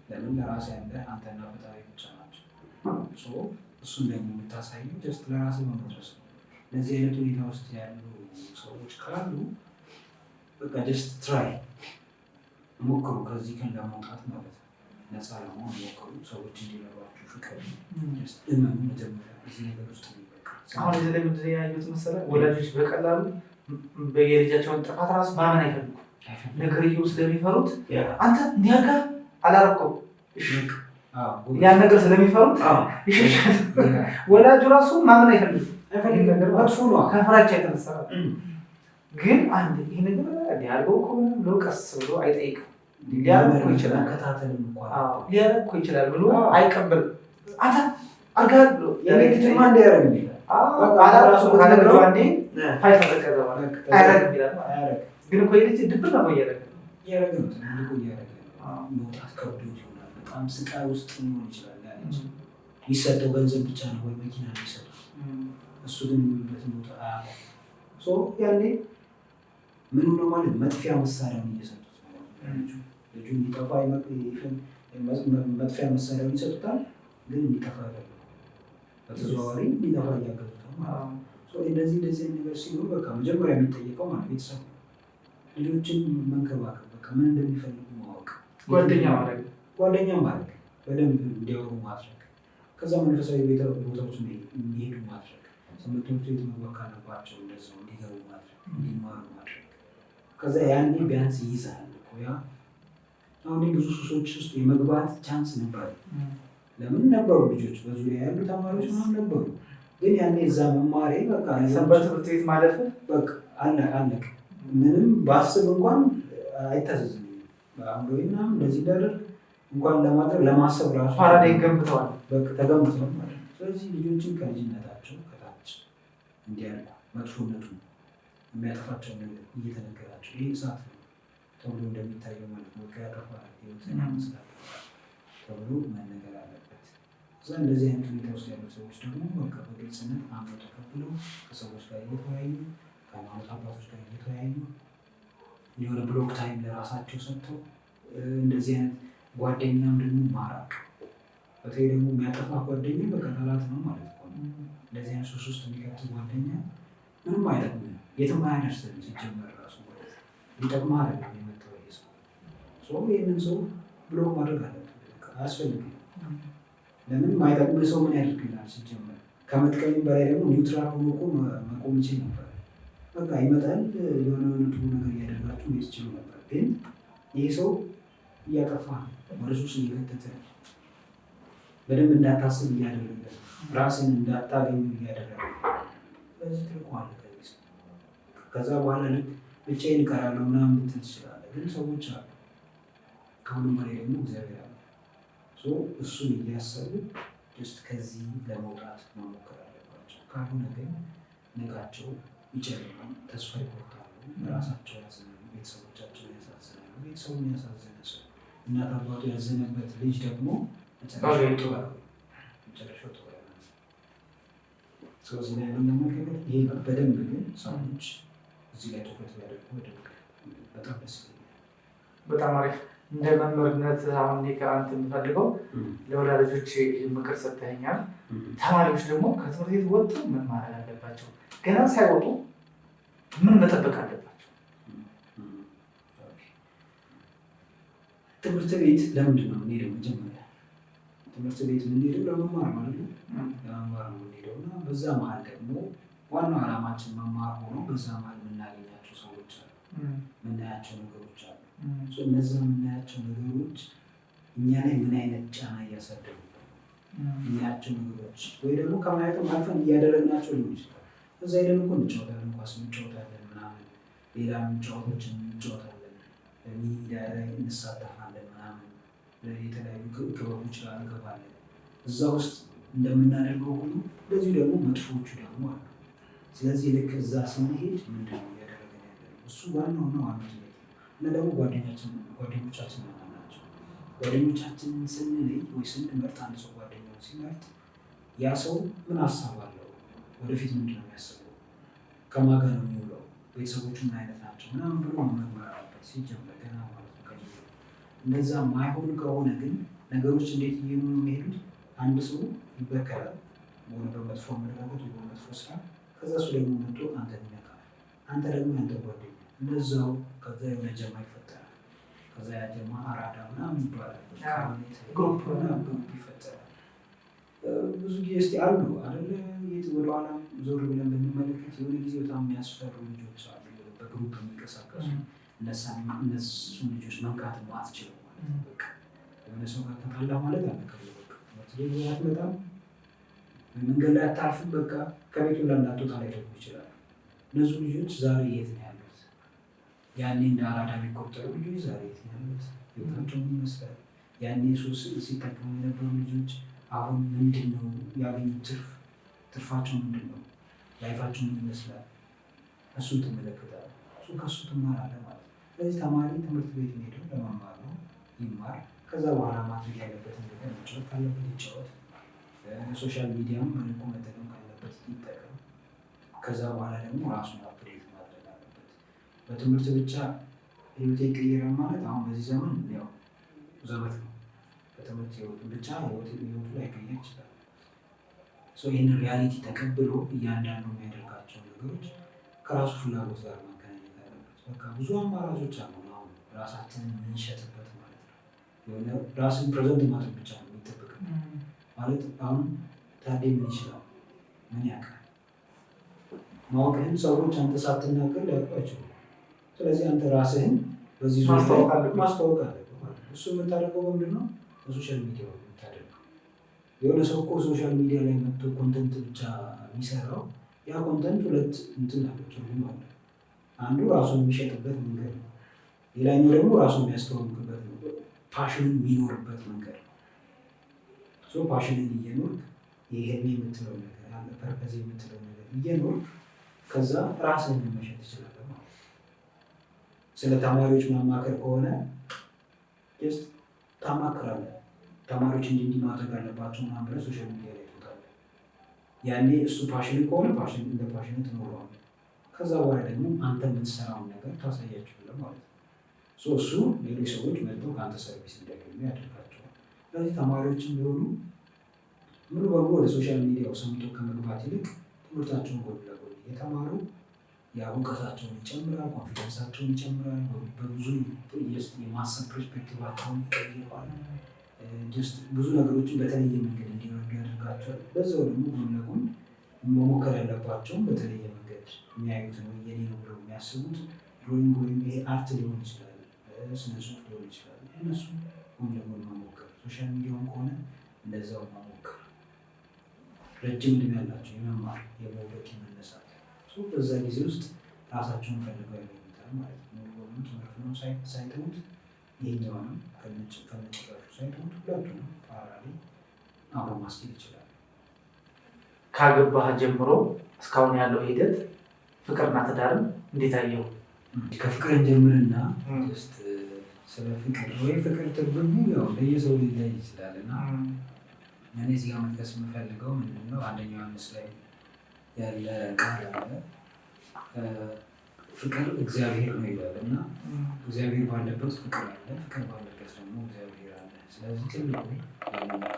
ለምን? ለራስህ ያለ አንተና ፈጣሪ ብቻ ናቸው። እሱን ደግሞ የምታሳየው ጀስት ለራስህ መመድረስ ነው። እነዚህ አይነት ሁኔታ ውስጥ ያሉ ሰዎች ካሉ በቃ ጀስት ትራይ ሞክሩ። ከዚህ ከን ለመውጣት ማለት ነው። ነፃ ለመሆን ሞክሩ። ሰዎች እንዲረዷችሁ ፍቅር እመኑ። መጀመሪያ እዚህ ነገር ውስጥ አሁን እዚህ ላይ ምንድን ያዩት መሰለህ? ወላጆች በቀላሉ የልጃቸውን ጥፋት ራሱ ማመን አይፈልጉም። ነገርየው ስለሚፈሩት አንተ እንዲያጋ አላረከው ያን ነገር ስለሚፈሩት ይሸሻል። ወላጁ ራሱ ማመን አይፈልግም። ከፍራቻ የተነሳ ግን አንድ ይህ ነገር ሊያደርገው ከሆነ ብሎ ቀስ ብሎ አይጠይቅም። ሊያደርገው ይችላል ብሎ አይቀበልም። አንተ አርጋል ብሎ የኔትማ እንዲያደርግ ይላል። ራሱ ካለብለው አንዴ ፋይት ተዘቀዘ አያረግም ይላል። ግን እኮ የልጅ ድብር ነው እያደረገ ነው። መውጣት ከብዶት ይሆናል። በጣም ስቃይ ውስጥ ሊሆን ይችላል። ያለች የሚሰጠው ገንዘብ ብቻ ነው ወይ መኪና የሚሰጡት። እሱ ግን የሚውልበት ቦታ ያኔ ምኑ ነው ማለት መጥፊያ መሳሪያውን እየሰጡት ነው። ልጁ እንዲጠፋ መጥፊያ መሳሪያውን ይሰጡታል፣ ግን እንዲጠፋ ያደርጋል። በተዘዋዋሪ እንዲጠፋ እያገዙት ነው ማለት ነው። እንደዚህ ነገር ሲኖር በቃ መጀመሪያ የሚጠየቀው ማለት ቤተሰብ ልጆችን መንከባከብ፣ በቃ ምን እንደሚፈልጉ ማወቅ፣ ጓደኛ ማድረግ፣ በደንብ እንዲያወሩ ማድረግ፣ ከዛ መንፈሳዊ ቦታዎች እንዲሄዱ ማድረግ፣ ትምህርት ቤት መግባት ካለባቸው እንደዚያው እንዲገቡ ማድረግ፣ እንዲማሩ ማድረግ። ከዛ ያኔ ቢያንስ ይይዛል እኮ ያ አሁን ብዙ ሱሶች ውስጥ የመግባት ቻንስ ነበር። ለምን ነበሩ ልጆች በዙሪያ ያሉ ተማሪዎች ምናምን ነበሩ፣ ግን ያኔ እዛ መማሬ በቃ ሰንበት ትምህርት ቤት ማለፍ በቃ አለቀ። ምንም ባስብ እንኳን አይታዘዝም። በአእምሮዬ ምናምን እንደዚህ እንዳደርግ እንኳን ለማድረግ ለማሰብ ራሱ ፓራዳይም ገንብተዋል፣ በቃ ተገንብተዋል ማለት ነው። ስለዚህ ልጆችን ከልጅነታቸው ከታች እንዲያልቁ መጥፎነቱ የሚያጠፋቸው ነገር እየተነገራቸው ይህ እሳት ነው ተብሎ እንደሚታየው ማለት ነው። ያጠፋል ህይወትን ያመስላል ተብሎ መነገር አለበት። እዛ እንደዚህ አይነት ሁኔታ ውስጥ ያሉ ሰዎች ደግሞ በቃ በግልጽነት አምነው ተቀብለው ከሰዎች ጋር እየተወያዩ ከሃይማኖት አባቶች ጋር እየተወያዩ የሆነ ብሎክ ታይም ለራሳቸው ሰጥተው እንደዚህ አይነት ጓደኛም ደግሞ ማራቅ። በተለይ ደግሞ የሚያጠፋ ጓደኛ በቃ ጠላት ነው ማለት ነው። እንደዚህ አይነት ሱስ ውስጥ የሚከት ጓደኛ ምንም አይጠቅምም፣ የትም አያደርስም። ሲጀመር ራሱ ማለት ሊጠቅምህ አይደለም የመጣው ሰው። ይህንን ሰው ብሎክ ማድረግ አለበት፣ አያስፈልግም። ለምን ማይጠቅምህ ሰው ምን ያደርግልሃል? ሲጀመር ከመጥቀም በላይ ደግሞ ኒውትራል ሆኖ እኮ መቆም ይችል ነበር። በቃ ይመጣል የሆነ ጥሩ ነገር እያደረጋችሁ ወይስ ይችሉ ነበር። ግን ይህ ሰው እያጠፋ ወደ ሱስ እየከተተ በደንብ እንዳታስብ እያደረገ ራስን እንዳታገኙ እያደረገ በዚህ ትልቋል። ከዛ በኋላ ልክ ብቻዬን እቀራለሁ ምናምን ልትል ትችላለህ። ግን ሰዎች አሉ፣ ከሁሉም በላይ ደግሞ እግዚአብሔር አለ። እሱን እያሰቡ ጀስት ከዚህ ለመውጣት መሞከር አለባቸው። ካልሆነ ግን ነጋቸው ይጨልማል፣ ተስፋ ይቆርጣሉ፣ ራሳቸው ያዝናሉ፣ ቤተሰቦቻቸውን ያሳዝናሉ። ቤተሰቡን ያሳዘነ ሰው እናት አባቱ ያዘነበት ልጅ ደግሞ መጨረሻው ጥሩ አይሆንም። ስለዚህ ላይ ለመመልከት ይሄ በደንብ ግን ሰዎች እዚህ ላይ ትኩረት ቢያደርጉ በጣም ደስ ይለኛል። በጣም አሪፍ። እንደ መምህርነት አሁን ከአንተ የምፈልገው ለወላጆች ምክር ሰጥተኸኛል። ተማሪዎች ደግሞ ከትምህርት ቤት ወጥተው ምን ማድረግ አለባቸው? ገና ሳይወጡ ምን መጠበቅ አለባቸው? ትምህርት ቤት ለምንድን ነው የምንሄደው? መጀመሪያ ትምህርት ቤት የምንሄደው ለመማር ማለት ነው። ለመማር ነው የምንሄደው እና በዛ መሀል ደግሞ ዋናው ዓላማችን መማር ሆኖ በዛ መሀል የምናገኛቸው ሰዎች አሉ፣ የምናያቸው ነገሮች አሉ። እነዛ የምናያቸው ነገሮች እኛ ላይ ምን አይነት ጫና እያሳደሩ የምናያቸው ነገሮች ወይ ደግሞ ከማየትም አልፈን እያደረግናቸው ሊሆን ይችላል። እዛ ሄደን እኮ እንጫወታለን፣ ኳስ እንጫወታለን፣ ምናምን ሌላ ጨዋታዎችን እንጫወታለን፣ ሚዲያ ላይ እንሳተፋለን፣ ምናምን የተለያዩ ክበቦች ጋር እንገባለን። እዛ ውስጥ እንደምናደርገው ሁሉ እንደዚሁ ደግሞ መጥፎዎቹ ደግሞ አሉ። ስለዚህ ልክ እዛ ስንሄድ ምንድነው እያደረግን ያለነው? እሱ ዋናው ጥያቄ ነው። እና ደግሞ ጓደኞቻችን ማን ናቸው? ጓደኞቻችንን ስንለይ ወይ ስንመርጥ አንድ ሰው ጓደኛውን ሲመርጥ ያ ሰው ምን ሀሳብ አለው? ወደፊት ምንድን ነው የሚያስበው? ከማን ጋር ነው የሚውለው? ቤተሰቦቹ ምን አይነት ናቸው? ምናምን ብሎ መመርመር አለበት ሲጀመር ገና ማለት ነው። እንደዛ ማይሆን ከሆነ ግን ነገሮች እንዴት እየሆኑ ነው የሚሄዱት? አንድ ሰው ይበከላል ሆነ በመጥፎ አመለካከት ወይ በመጥፎ ስራ፣ ከዛ እሱ ደግሞ መጥቶ አንተ ይነካል፣ አንተ ደግሞ ያንተ ጓደኛ እንደዛው፣ ከዛ የሆነ ጀማ ይፈጠራል። ከዛ ያ ጀማ አራዳ ምናምን ይባላል፣ ግሩፕ ይፈጠራል። ብዙ ጊዜ እስኪ አሉ አይደለ የት ወደኋላ ዞር ብለን ብንመለከት የሆነ ጊዜ በጣም የሚያስፈሩ ልጆች አሉ፣ በግሩፕ የሚንቀሳቀሱ። እነሱን ልጆች መንካት አትችለው ማለት ነው። በቃ የሆነ ሰው ጋር ተጣላ ማለት አለ ከትምህርት በጣም መንገድ ላይ አታርፍም፣ በቃ ከቤቱ እንዳትወጣ ላይ ደግሞ ይችላሉ። እነዚህ ልጆች ዛሬ የት ነው ያሉት? ያኔ እንደ አራዳ የሚቆጠሩ ልጆች ዛሬ የት ነው ያሉት? ህይወታቸው ምን ይመስላል? ያኔ ሱስ ሲጠቀሙ የነበሩ ልጆች አሁን ምንድን ነው ያገኙት ትርፋቸው ምንድን ነው? ላይፋቸው ምን ይመስላል? እሱን ትመለከታለህ፣ ከእሱ ትማራለህ ማለት ነው። ስለዚህ ተማሪ ትምህርት ቤት ሄደው ለመማር ነው፣ ይማር። ከዛ በኋላ ማድረግ ያለበትን ነገር መጫወት ካለበት ይጫወት፣ ሶሻል ሚዲያም በልኩ መጠቀም ካለበት ይጠቀም። ከዛ በኋላ ደግሞ ራሱን አፕዴት በትምህርት ብቻ ህይወቴ ይቀየራል ማለት አሁን በዚህ ዘመን ያው ዘበት ነው። በትምህርት ህይወቱ ብቻ ህይወቱ ላይ ቀየር ይችላል። ይህንን ሪያሊቲ ተቀብሎ እያንዳንዱ የሚያደርጋቸው ነገሮች ከራሱ ፍላጎት ጋር ማገናኘት አለበት። በቃ ብዙ አማራጮች አሉ። አሁን ራሳችንን የምንሸጥበት ማለት ነው። የሆነ ራስን ፕሬዘንት ማድረግ ብቻ ነው የሚጠበቅ ማለት አሁን ታዴ ምን ይችላል ምን ያውቃል ማወቅህን ሰዎች አንተ ሳትናገር ሊያውቁ አይችሉም። ስለዚህ አንተ ራስህን በዚህ ማስተዋወቅ አለብህ ማለት ነው። እሱ የምታደርገው ምንድን ነው? በሶሻል ሚዲያ የምታደርገው። የሆነ ሰው እኮ ሶሻል ሚዲያ ላይ መጥቶ ኮንተንት ብቻ የሚሰራው ያ ኮንተንት ሁለት እንትን አለው ትርጉም አለ። አንዱ ራሱን የሚሸጥበት መንገድ ነው። ሌላኛው ደግሞ ራሱን የሚያስተዋውቅበት ነው። ፓሽንን የሚኖርበት መንገድ ነው። ፓሽንን እየኖርክ ይሄን የምትለው ነገር አለ ፐርፐዝ የምትለው ነገር እየኖርክ ከዛ ራስህን መሸጥ ትችላለህ ማለት ነው። ስለ ተማሪዎች ማማከር ከሆነ ጀስት ታማክራለህ። ተማሪዎች እንዲህ ማድረግ አለባቸው ምናምን ብለህ ሶሻል ሚዲያ ላይ ትወጣለህ። ያኔ እሱ ፓሽን ከሆነ እንደ ፓሽን ትኖረዋለህ። ከዛ በኋላ ደግሞ አንተ የምትሰራውን ነገር ታሳያቸዋለህ ማለት ነው። እሱ ሌሎች ሰዎች መጥተው ከአንተ ሰርቪስ እንዲያገኙ ያደርጋቸዋል። ስለዚህ ተማሪዎችም ቢሆኑ ሙሉ በሙሉ ወደ ሶሻል ሚዲያው ሰምቶ ከመግባት ይልቅ ትምህርታቸውን ጎን ለጎን እየተማሩ እውቀታቸውን ይጨምራል፣ ኮንፊደንሳቸውን ይጨምራል፣ በብዙ የማሰብ ፐርስፔክቲቫቸውን ይቀይረዋል። ብዙ ነገሮችን በተለየ መንገድ እንዲረዱ ያደርጋቸዋል። በዛው ደግሞ ጎን ለጎን መሞከር ያለባቸውን በተለየ መንገድ የሚያዩት ነው የኔ ነው ብለው የሚያስቡት ድሮይንግ ወይም ይሄ አርት ሊሆን ይችላል፣ ስነ ጽሁፍ ሊሆን ይችላል። እነሱ ጎን ለጎን መሞከር፣ ሶሻል ሚዲያውን ከሆነ እንደዛው መሞከር፣ ረጅም ዕድሜ ያላቸው የመማር የመውደቅ የመነሳት በዛ ጊዜ ውስጥ ራሳቸውን ፈልገው ያገኙታል ማለት ነው። ትምህርቱን ሳይተዉት ይሄኛውንም ከነጭራሹ ሳይተዉት ሁለቱንም ፓራሊ አብሮ ማስኬድ ይችላል። ካገባህ ጀምሮ እስካሁን ያለው ሂደት ፍቅርና ትዳርን እንዴት አየው? ከፍቅር ጀምርና ስለ ፍቅር ወይ ፍቅር ትርጉሙ ያው ለየሰው ሊለይ ይችላል እና እኔ እዚህ ጋር መጥቀስ የምፈልገው ምንድነው አንደኛው ዮሐንስ ላይ ያለ ቃል አለ። ፍቅር እግዚአብሔር ነው ይላል እና እግዚአብሔር ባለበት ፍቅር አለ፣ ፍቅር ባለበት ደግሞ እግዚአብሔር አለ። ስለዚህ ትልቁ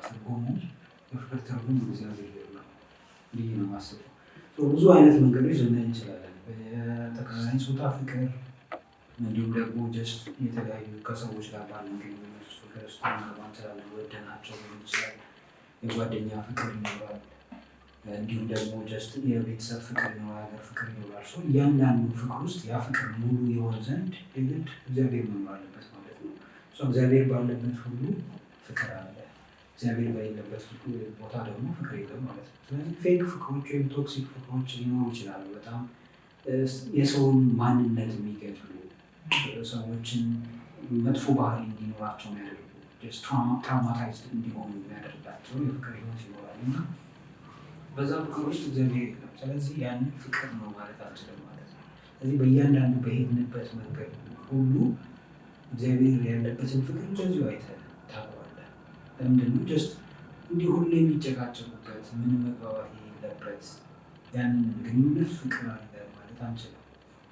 ትርጉሙ የፍቅር ትርጉም እግዚአብሔር ነው ብዬ ነው የማስበው። ብዙ አይነት መንገዶች ልናይ እንችላለን። በተቃራኒ ጾታ ፍቅር፣ እንዲሁም ደግሞ ጀስት የተለያዩ ከሰዎች ጋር ባለን ግንኙነት ውስጥ ፍቅር ውስጥ ልንገባ እንችላለን። ወደናቸው ሊሆን ይችላል፣ የጓደኛ ፍቅር ይኖራል፣ እንዲሁም ደግሞ ጀስት የቤተሰብ ፍቅር ይኖራል፣ የሀገር ፍቅር ይኖራል። እያንዳንዱ ፍቅር ውስጥ ያ ፍቅር ሙሉ የሆን ዘንድ የግድ እግዚአብሔር መኖር አለበት ማለት ነው። እግዚአብሔር ባለበት ሁሉ ፍቅር አለ፣ እግዚአብሔር በሌለበት ቦታ ደግሞ ፍቅር የለም ማለት ነው። ስለዚህ ፌክ ፍቅሮች ወይም ቶክሲክ ፍቅሮች ሊኖሩ ይችላሉ። በጣም የሰውን ማንነት የሚገድሉ ሰዎችን መጥፎ ባህሪ እንዲኖራቸው የሚያደርጉ ትራውማታይዝድ እንዲሆኑ የሚያደርጋቸው የፍቅር ህይወት ይኖራል እና በዛ ፍቅር ውስጥ እግዚአብሔር የለም። ስለዚህ ያንን ፍቅር ነው ማለት አልችልም ማለት ነው። ስለዚህ በእያንዳንዱ በሄድንበት መንገድ ሁሉ እግዚአብሔር ያለበትን ፍቅር እንደዚሁ አይተህ ታውቀዋለህ። ለምንድነው ጀስት እንዲህ ሁሌ የሚጨቃጨቁበት ምንም መግባባት የሌለበት ያንን ግንኙነት ፍቅር አለ ማለት አንችልም።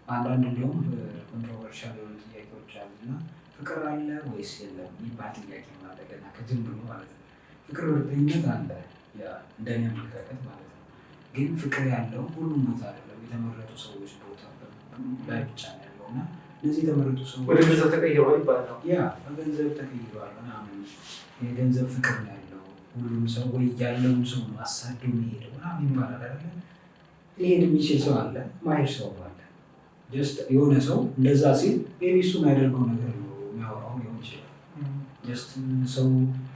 አንዳንድ እንዲሁም ኮንትሮቨርሻል የሆኑ ጥያቄዎች አሉና ፍቅር አለ ወይስ የለም የሚባል ጥያቄ አለ ገና ከጅምሩ ማለት ነው። ፍቅር በእርግጠኝነት አለ፣ እንደኔ አመለካከት ማለት ነው። ግን ፍቅር ያለው ሁሉም ቦታ አይደለም፣ የተመረጡ ሰዎች ቦታ ላይ ብቻ ነው ያለው እና እነዚህ የተመረጡ ሰዎች ወደ ገንዘብ ተቀይረዋል ይባላል። በገንዘብ ተቀይረዋል ምናምን የገንዘብ ፍቅር ነው ያለው። ሁሉም ሰው ወይ ያለውን ሰው ነው አሳዶ የሚሄደው ምናምን ይባላል አይደለ? ሊሄድ የሚችል ሰው አለ፣ ማሄድ ሰው አለ። ጀስት የሆነ ሰው እንደዛ ሲል ቤቢ እሱ የሚያደርገው ነገር ነው የሚያወራው ሊሆን ይችላል። ጀስት ሰው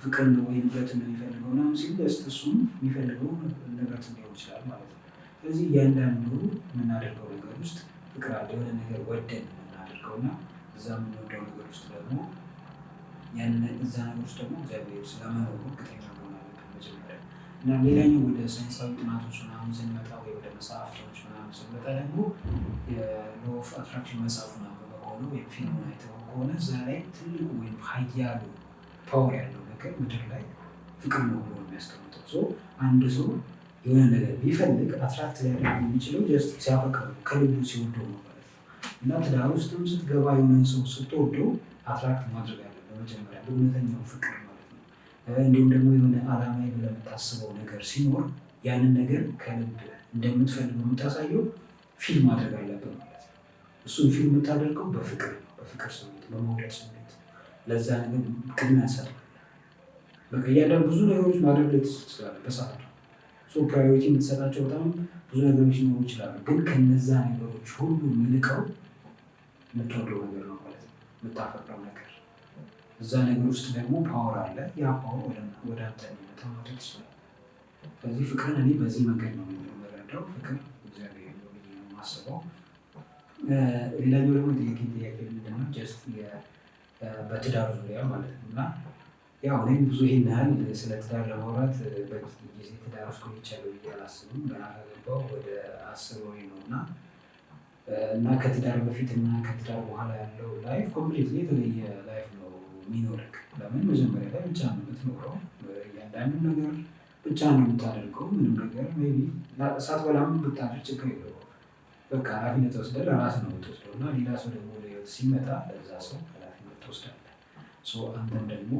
ፍቅር ነው ወይ ንብረት ነው የሚፈልገው ምናምን ሲል ጀስት እሱም የሚፈልገው ንብረት ሊሆን ይችላል ማለት ነው። ስለዚህ እያንዳንዱ የምናደርገው ነገር ውስጥ ፍቅር አለ። የሆነ ነገር ወደን የምናደርገው እና እዛ የምንወደው ነገር ውስጥ ደግሞ እዛ ነገር ውስጥ ደግሞ እግዚአብሔር ስለመኖሩ እርግጠኛ መሆን አለብን መጀመሪያ እና ሌላኛው ወደ ሳይንሳዊ ጥናቶች ምናምን ስንመጣ ወይ ወደ መጽሐፍቶች ምናምን ስንመጣ ደግሞ የሎው ኦፍ አትራክሽን መጽሐፉን አንብበው ከሆነ ወይም ፊልሙን አይተው ከሆነ እዛ ላይ ትልቁ ወይም ሀያሉ ፓወር ያለው ነገር ምድር ላይ ፍቅር ነው ብሎ የሚያስቀምጠው። አንድ ሰው የሆነ ነገር ቢፈልግ አትራክት ሊያደርግ የሚችለው ጀስት ሲያፈቅር ከልቡ ሲወደው ነው ማለት ነው። እና ትዳር ውስጥም ስትገባ የሆነን ሰው ስትወደው አትራክት ማድረግ አለ በመጀመሪያ በእውነተኛው ፍቅር ማለት ነው። እንዲሁም ደግሞ የሆነ ዓላማ ብለህ የምታስበው ነገር ሲኖር ያንን ነገር ከልብ እንደምትፈልገው የምታሳየው ፊልም ማድረግ አለብን ማለት ነው። እሱን ፊልም የምታደርገው በፍቅር ስሜት፣ በመውደድ ስሜት ለዛ ነገር ቅድሚያ ትሰጣለህ። በቃ እያንዳንዱ ብዙ ነገሮች ማድረግ ላይ ትችላለህ በሰዓቱ ፕራዮሪቲ የምትሰጣቸው በጣም ብዙ ነገሮች ሊኖሩ ይችላሉ። ግን ከነዛ ነገሮች ሁሉ የሚልቀው የምትወደው ነገር ነው ማለት ነው፣ የምታፈቅረው ነገር። እዛ ነገር ውስጥ ደግሞ ፓወር አለ። ያ ፓወር ወደ አንተ የሚመጣ ማድረግ ይችላል። ስለዚህ ፍቅርን እኔ በዚህ መንገድ ነው የምረዳው። ፍቅር እግዚአብሔር ነው ብዬ ነው የማስበው። ሌላኛው ደግሞ ጥያቄ ምንድነው ጀስት በትዳር ዙሪያ ማለት ነው። እና ያው እኔም ብዙ ይሄን ያህል ስለ ትዳር ለማውራት በቂ ጊዜ ትዳር ውስጥ ቆይቻለሁ ብዬ አላስብም። ገና ከገባሁ ወደ 10 ወሬ ነው እና ከትዳር በፊት እና ከትዳር በኋላ ያለው ላይፍ ኮምፕሊትሊ የተለየ ላይፍ ነው የሚኖርክ። ለምን መጀመሪያ ላይ ብቻ ነው የምትኖረው። እያንዳንዱ ነገር ብቻ ነው የምታደርገው። ምንም ነገር ሜይ ቢ ሳትበላም ብታድር ችግር የለውም። በቃ ኃላፊነት ወስደህ ለራስህ ነው የምትወስደው እና ሌላ ሰው ደግሞ ለህይወት ሲመጣ ለዛ ሰው ኃላፊነት ትወስዳለህ። አንተም ደግሞ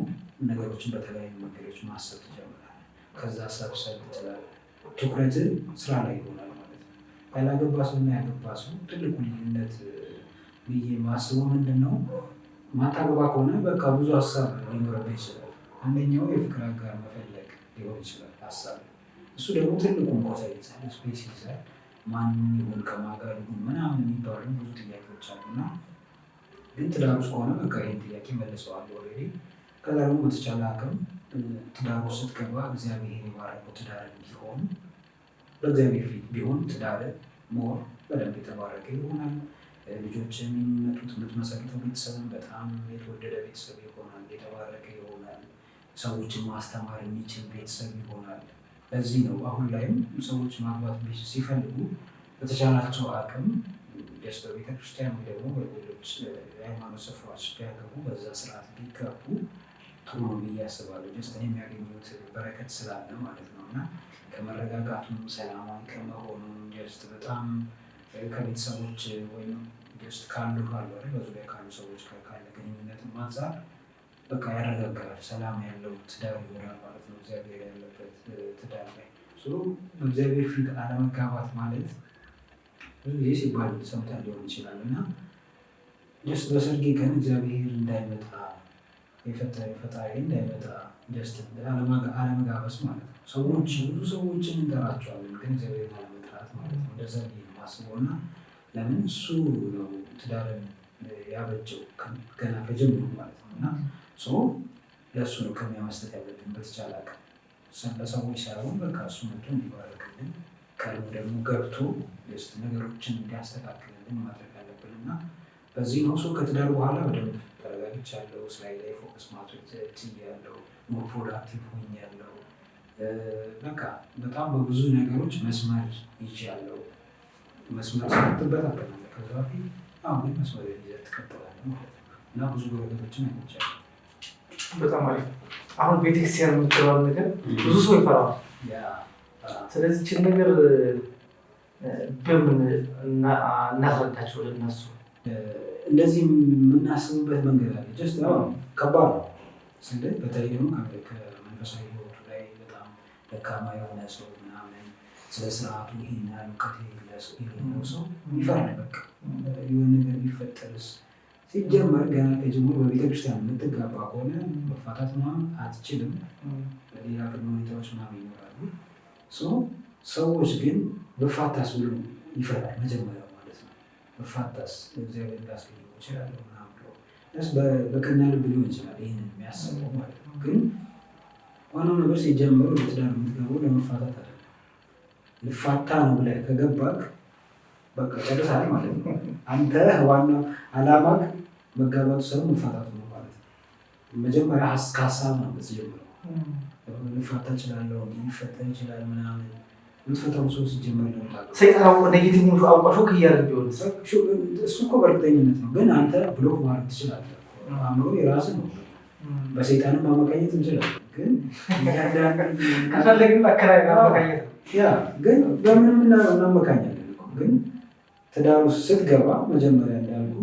ነገሮችን በተለያዩ መንገዶች ማሰብ ትጀምራለህ። ከዛ ሰብሰብ ትላለህ። ትኩረትህ ስራ ላይ ይሆናል ማለት ነው። ያላገባ ሰው እና ያገባ ሰው ትልቁ ልዩነት ብዬ ማስበው ምንድን ነው? ማታገባ ከሆነ በቃ ብዙ ሀሳብ ሊኖርብህ ይችላል። አንደኛው የፍቅር አጋር መፈለግ ሊሆን ይችላል ሀሳብ። እሱ ደግሞ ትልቁን ቦታ ይይዛል፣ ስፔስ ይይዛል። ማን ይሁን ከማጋር ይሁን ምናምን የሚባሉ ብዙ ጥያቄዎች አሉና ግን ትዳር ውስጥ ከሆነ በቃ ይህን ጥያቄ መልሰዋለሁ ኦልሬዲ። ከዛ ደግሞ በተቻለ አቅም ትዳር ውስጥ ስትገባ እግዚአብሔር የባረከው ትዳር እንዲሆን በእግዚአብሔር ፊት ቢሆን ትዳር ሞር በደንብ የተባረከ ይሆናል። ልጆችን የሚመጡት የምትመሰርተው ቤተሰብን በጣም የተወደደ ቤተሰብ ይሆናል፣ የተባረከ ይሆናል። ሰዎችን ማስተማር የሚችል ቤተሰብ ይሆናል። ለዚህ ነው አሁን ላይም ሰዎች ማግባት ሲፈልጉ በተቻላቸው አቅም ደስ በቤተክርስቲያን ወይ ደግሞ በሌሎች የሃይማኖት ስፍራዎች ቢያገቡ በዛ ስርዓት ቢጋቡ ጥሩ ነው ብዬ አስባለሁ። ጀስት እኔ የሚያገኙት በረከት ስላለ ማለት ነው እና ከመረጋጋቱም ሰላማዊ ከመሆኑም ጀስት በጣም ከቤተሰቦች ወይም ጀስት ካሉ በዙሪያ ካሉ ሰዎች ካለ ግንኙነትም አንፃር በቃ ያረጋጋል። ሰላም ያለው ትዳር ይሆናል ማለት ነው። እግዚአብሔር ያለበት ትዳር ላይ በእግዚአብሔር ፊት አለመጋባት ማለት ብዙ ጊዜ ሲባል ሰምተን ሊሆን ይችላል እና ጀስት በሰርጌ ቀን እግዚአብሔር እንዳይመጣ ፈጣሪ እንዳይመጣ ጀስት አለመጋበስ ማለት ነው። ብዙ ሰዎችን እንጠራቸዋለን ግን እግዚአብሔርን አለመጥራት ማለት ነው። እንደዛ ብዬ ነው የማስበው እና ለምን እሱ ነው ትዳርን ያበጀው ገና ከጀምሩ ማለት ነው እና ለእሱ ነው ቅድሚያ መስጠት ያለብን በተቻለ አቅም። ለሰዎች ሳይሆን በቃ እሱ መጥቶ እንዲባረክልን ቀድሞ ደግሞ ገብቶ ነገሮችን እንዲያስተካክልልን ማድረግ አለብን እና በዚህ ነው ከትዳር በኋላ በደንብ ተረጋግቻለሁ። ስራዬ ላይ ፎከስ ማድረግ ችያለሁ። ሞር ፕሮዳክቲቭ ሆኛለሁ። በቃ በጣም በብዙ ነገሮች መስመር ይዣለሁ። መስመር ስመጥበት አበናለ ከዛ በፊት አሁን ግን መስመር ይዘህ ትቀጥላለህ ማለት ነው እና ብዙ በረከቶችን አይቻለሁ። በጣም አሪፍ። አሁን ቤተክርስቲያን የምትለዋል ነገር ብዙ ሰው ይፈራዋል። ስለዚህ ችን ነገር በምን እናስረዳቸው ለእነሱ? እንደዚህ የምናስብበት መንገድ አለ። ጀስት ከባድ ነው። በተለይ ደግሞ ከመንፈሳዊ ህይወቱ ላይ በጣም ደካማ የሆነ ሰው ምናምን ስለ ስርዓቱ ይህን ያህል እውቀት የሌለው ሰው ይፈራል። በቃ የሆነ ነገር ቢፈጠርስ? ሲጀመር ገና ከጅምሩ በቤተክርስቲያን የምትጋባ ከሆነ መፋታት ምናምን አትችልም። ሌላ ቅድመ ሁኔታዎች ምናምን ይኖራሉ። ሰዎች ግን በፋታስ ብሎ ይፈራል መጀመሪያ ማለት ነው። በፋታስ እግዚአብሔር ላስገኘው እችላለሁ ምናምን ብሎ በቀና ልብ ሊሆን ይችላል ይህንን የሚያስበው ማለት ነው። ግን ዋናው ነገር ሲጀመር በትዳር የምትገባው ለመፋታት አይደለም። ልፋታ ነው ብለህ ከገባክ በቃ ጨርሰሃል ማለት ነው። አንተ ዋና አላማክ መጋባቱ ሳይሆን መፋታቱ ነው ማለት ነው። መጀመሪያ ከሀሳብ ነው የምትጀምረው። ልፋታ እችላለሁ፣ ሊፈታ ይችላል ምናምን የምትፈታው ሰው ሲጀመር ለምታውቀው ሰይጣን ኔጌቲቭ አውቋ ሾክ እያደረግ ቢሆን እሱ እኮ በእርግጠኝነት ነው። ግን አንተ ብሎክ ማድረግ ትችላለህ። አእምሮ የራስህ ነው። በሰይጣንም ማመቃኘት እንችላለን። ግን ከፈለግን አከራይ ማመቃኘት ግን በምንም እናመካኛለን። ግን ትዳር ውስጥ ስትገባ መጀመሪያ እንዳልኩ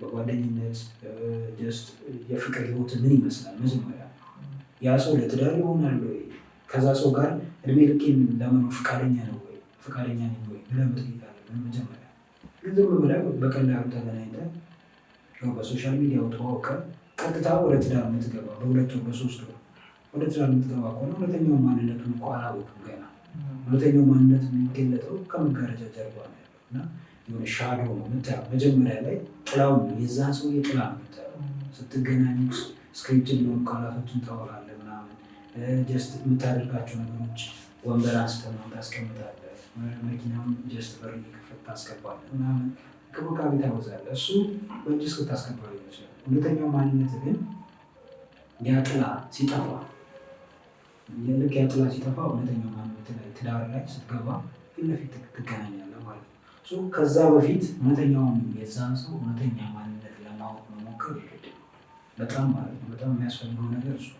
በጓደኝነት ጀስት የፍቅር ህይወት ምን ይመስላል መጀመሪያ ያ ሰው ለትዳር ይሆናል ወይ? ከዛ ሰው ጋር እድሜ ልኬን ለመኖር ፈቃደኛ ነው ወይ? ፈቃደኛ ነኝ ወይ ብለህ መጠየቅ አለብህ መጀመሪያ። ግን ዝም ብለህ በቀላሉ ተገናኝተህ በሶሻል ሚዲያው ተዋውቀህ ቀጥታ ወደ ትዳር የምትገባ በ2 ወር በ3 ወር ወደ ትዳር የምትገባ ከሆነ ሁለተኛው ማንነቱን እኮ አላወቅም ገና። ሁለተኛው ማንነት የሚገለጠው ከመጋረጃ ጀርባ ነው ያለው እና የሆነ ሻዶ ነው የምታየው። መጀመሪያ ላይ ጥላውን ነው የዛን ሰውዬ ጥላ ነው የምታየው። ስትገናኙ ስክሪፕት ሊሆኑ ቃላቶችን ታወራለህ ምናምን። ጀስት የምታደርጋቸው ነገሮች ወንበር አንስተህ ታስቀምጣለህ፣ መኪናውን ጀስት በር እየከፈትክ ታስገባለህ ምናምን፣ እንክብካቤ ታበዛለህ። እሱ በእጅ እስክታስገባ ሊሆን ይችላል። ሁለተኛው ማንነት ግን ያ ጥላ ሲጠፋ ልክ ያ ጥላ ሲጠፋ እውነተኛው ማንነት ላይ ትዳር ላይ ስትገባ ፊት ለፊት ትገናኛለህ ማለት ነው። ከዛ በፊት እውነተኛውን የዛን ሰው እውነተኛ ማንነት ለማወቅ መሞከር የግድ ነው በጣም ማለት ነው። በጣም የሚያስፈልገው ነገር እሱ።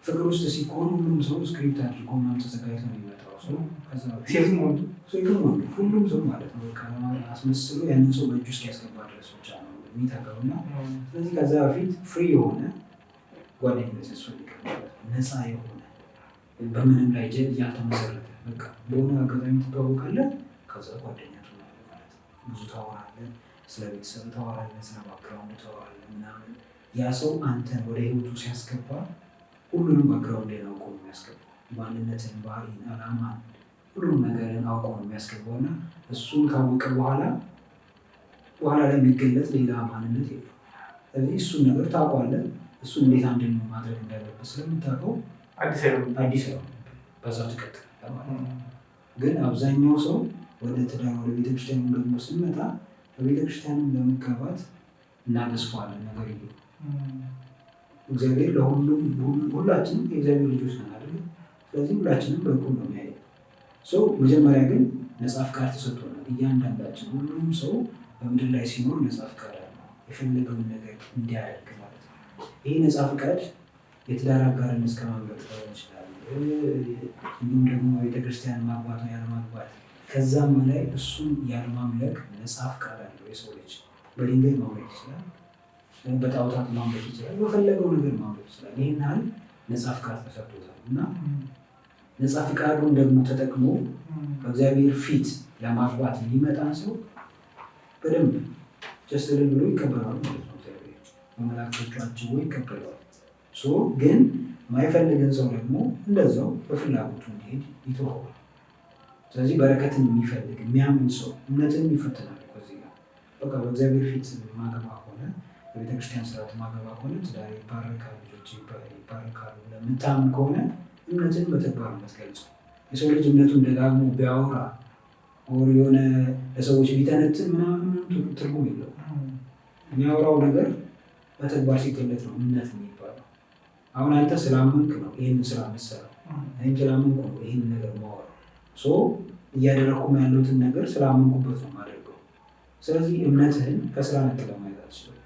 ፍቅር ውስጥ ሲኮን ሁሉም ሰው ስክሪፕት አድርጎ ምናምን ተዘጋጅቶ ነው የሚመጣው ሰው። ከዛ ሴቱም ወንዱ ሁሉም ሰው ማለት ነው አስመስሎ ያንን ሰው በእጁ እስኪያስገባ ድረስ ብቻ ነው የሚተጋው እና ስለዚህ ከዛ በፊት ፍሪ የሆነ ጓደኝነት ያስፈልጋል ማለት ነው። ነፃ የሆነ በምንም ላይ ያልተመሰረተ በቃ በሆነ አጋጣሚ ትተዋወቃለህ፣ ከዛ ጓደኛ ትሆናለህ ማለት ነው። ብዙ ታወራለህ፣ ስለ ቤተሰብ ታወራለህ፣ ስለ ባክግራውንድ ታወራለህ ምናምን። ያ ሰው አንተን ወደ ህይወቱ ሲያስገባ ሁሉንም ባክግራውንድ አውቆ ነው የሚያስገባው። ማንነትን፣ ባህሪን፣ አላማን፣ ሁሉም ነገርን አውቆ ነው የሚያስገባው እና እሱን ካወቀ በኋላ ላይ የሚገለጥ ሌላ ማንነት የለም። ስለዚህ እሱን ነገር ታውቋለህ። እሱን እንዴት አንድን ማድረግ እንዳለበት ስለምታውቀው አዲስ አይሆንም፣ በዛው ትቀጥላለህ ማለት ነው። ግን አብዛኛው ሰው ወደ ትዳር ወደ ቤተክርስቲያኑ ደግሞ ስንመጣ በቤተክርስቲያኑ ለመጋባት እናገዝፈዋለን ነገር ይሉ እግዚአብሔር ሁላችንም የእግዚአብሔር ልጆች ነን አይደል? ስለዚህ ሁላችንም በእኩል ነው የሚያየው ሰው። መጀመሪያ ግን ነፃ ፍቃድ ተሰጥቶናል እያንዳንዳችን። ሁሉም ሰው በምድር ላይ ሲኖር ነፃ ፍቃድ አለው የፈለገውን ነገር እንዲያደርግ ማለት ነው። ይህ ነፃ ፍቃድ የትዳር አጋርን እስከ ማምለጥ ሊሆን ይችላል። እንዲሁም ደግሞ ቤተክርስቲያን ማግባት ያለማግባት፣ ከዛም በላይ እሱን ያለማምለክ ነፃ ፍቃድ አለው የሰው ልጅ። በድንጋይ ማምለክ ይችላል፣ በጣዖታት ማምለክ ይችላል፣ በፈለገው ነገር ማምለክ ይችላል። ይህን ያህል ነፃ ፍቃድ ተሰጥቶታል እና ነፃ ፍቃዱን ደግሞ ተጠቅሞ በእግዚአብሔር ፊት ለማግባት የሚመጣን ሰው በደንብ ጀስትልን ብሎ ይቀበለዋል ማለት ነው። እግዚአብሔር በመላእክቶቹ አጅቦ ይቀበለዋል። ግን የማይፈልግን ሰው ደግሞ እንደዛው በፍላጎቱ እንዲሄድ ይተወዋል። ስለዚህ በረከትን የሚፈልግ የሚያምን ሰው እምነትን ይፈተናል። ከዚህ ጋር በቃ በእግዚአብሔር ፊት ማገባ ከሆነ በቤተክርስቲያን ስርዓት ማገባ ከሆነ ትዳር ይባረካል፣ ልጆች ይባረካሉ። ለምታምን ከሆነ እምነትን በተግባር የምትገልጸው። የሰው ልጅ እምነቱን ደጋግሞ ቢያወራ ወር የሆነ ለሰዎች ቢተነትን ምናምን ትርጉም የለውም። የሚያወራው ነገር በተግባር ሲገለጥ ነው እምነት የሚባለው። አሁን አንተ ስላመንክ ነው ይህን ስራ የምትሰራው፣ ይህን ስላመንኩ ነው ይህን ነገር ማወራው። እያደረኩም ያለሁትን ነገር ስላመንኩበት ነው የማደርገው። ስለዚህ እምነትህን ከስራ ነጥለህ ማየት አትችልም።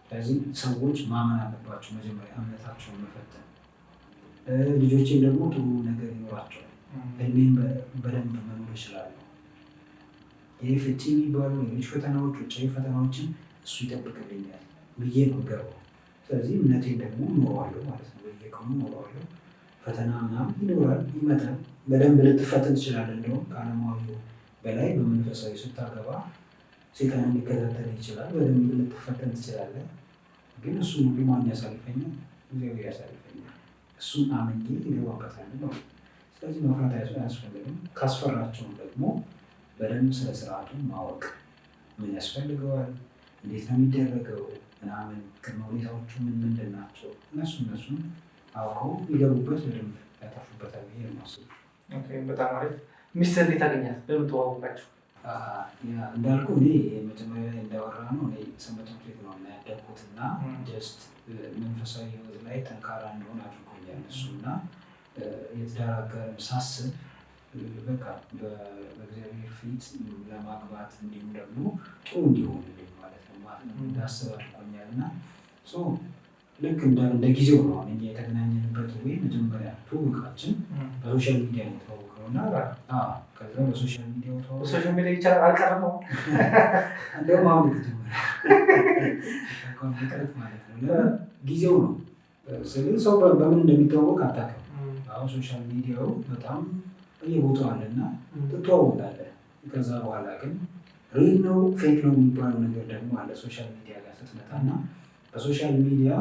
ስለዚህ ሰዎች ማመን አለባቸው መጀመሪያ እምነታቸውን መፈተን። ልጆቼም ደግሞ ጥሩ ነገር ይኖራቸዋል፣ እድሜን በደንብ መኖር ይችላሉ። ይህ ፍቺ የሚባሉ ሌሎች ፈተናዎች ውጫዊ ፈተናዎችን እሱ ይጠብቅልኛል ብዬ ነው ገባው። ስለዚህ እምነቴን ደግሞ ኖረዋለሁ ማለት ነው። በየቀኑ ኖረዋለሁ። ፈተና ምናምን ይኖራል፣ ይመጣል። በደንብ ልትፈተን ትችላለህ። እንደውም ከዓለማዊው በላይ በመንፈሳዊ ስታገባ ሴጣን ሊከታተል ይችላል። በደንብ ልትፈተን ትችላለህ። ግን እሱን ሁሉ ማን ያሳልፈኛል? እግዚአብሔር ያሳልፈኛል። እሱን አምኜ ይገባበታል ነው። ስለዚህ መፍራት አያስፈልግም። ካስፈራቸውም ደግሞ በደንብ ስለ ስርዓቱ ማወቅ ምን ያስፈልገዋል፣ እንዴት ነው የሚደረገው ምናምን፣ ቅድመ ሁኔታዎቹ ምንድን ናቸው፣ እነሱን አውቀው ሊገቡበት በደንብ ያተርፉበታል ብዬ ነው የማስበው። በጣም አሪፍ። ሚስት እንዴት አገኛት? በምን ተዋወቃችሁ? እንዳልኩ እኔ መጀመሪያ እንዳወራ ነው እኔ ሰንበት ትምህርት ቤት ነው ያደግኩት እና ጀስት መንፈሳዊ ህይወት ላይ ጠንካራ እንደሆነ አድርጎኛል እሱ እና የትዳር አጋርም ሳስብ በቃ በእግዚአብሔር ፊት ለማግባት እንዲሁም ደግሞ ጥሩ እንዲሆንልኝ ማለት ነው እንዳስብ አድርጎኛል እና ልክ እንደ ጊዜው ነው እኛ የተገናኘንበት ወይ መጀመሪያ ትውውቃችን በሶሻል ሚዲያ ነው የተዋወቅነው እና ከዛ በሶሻል ሚዲያ በሶሻል ሚዲያ ይቻላል አልቀረም ነው እንደውም አሁን የተጀመረ ፍቅረት ማለት ነው። ጊዜው ነው ስል ሰው በምን እንደሚተዋወቅ አታውቅም። አሁን ሶሻል ሚዲያው በጣም በየቦታው አለና ትተዋወቃለህ። ከዛ በኋላ ግን ሪል ነው ፌክ ነው የሚባለው ነገር ደግሞ አለ ሶሻል ሚዲያ ጋር ስትመጣ እና በሶሻል ሚዲያ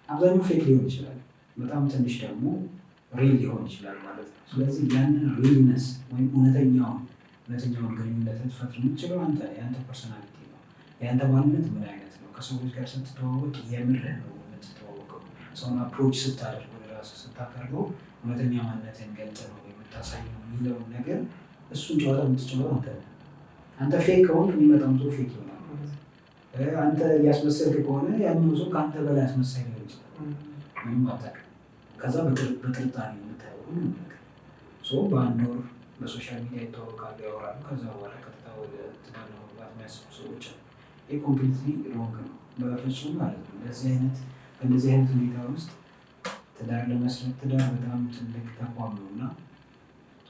አብዛኛው ፌክ ሊሆን ይችላል፣ በጣም ትንሽ ደግሞ ሪል ሊሆን ይችላል ማለት ነው። ስለዚህ ያንን ሪልነስ ወይም እውነተኛውን ግንኙነት ልትፈጥር የምትችለው አንተ የአንተ ፐርሶናሊቲ ነው። የአንተ ማንነት ምን አይነት ነው? ከሰዎች ጋር ስትተዋወቅ የምርህ ነው የምትተዋወቀው። ሰውን አፕሮች ስታደርግ ወደ ራስህ ስታቀርበው እውነተኛ ማንነትን ገልጽ ነው የምታሳየው የሚለውን ነገር እሱን ጨዋታ የምትችለው አንተ ነው። አንተ ፌክ ከሆንክ የሚመጣው ሰው ፌክ ይሆናል ማለት ነው። አንተ እያስመሰልክ ከሆነ ያኛው ሰው ከአንተ በላይ አስመሳይ ሊሆን ይችላል። ምንም አታውቅም። ከዛ በጥርጣሬ የምታየው ሁሉም ነገር በአንድ ወር በሶሻል ሚዲያ ይተዋወቃሉ፣ ያወራሉ። ከዛ በኋላ ቀጥታ ወደ ትዳር ለመግባት የሚያስቡ ሰዎች አሉ። ይህ ኮምፕሊትሊ ሮንግ ነው በፍጹም ማለት ነው። በእንደዚህ አይነት ሁኔታ ውስጥ ትዳር ለመስረት ትዳር በጣም ትልቅ ተቋም ነው እና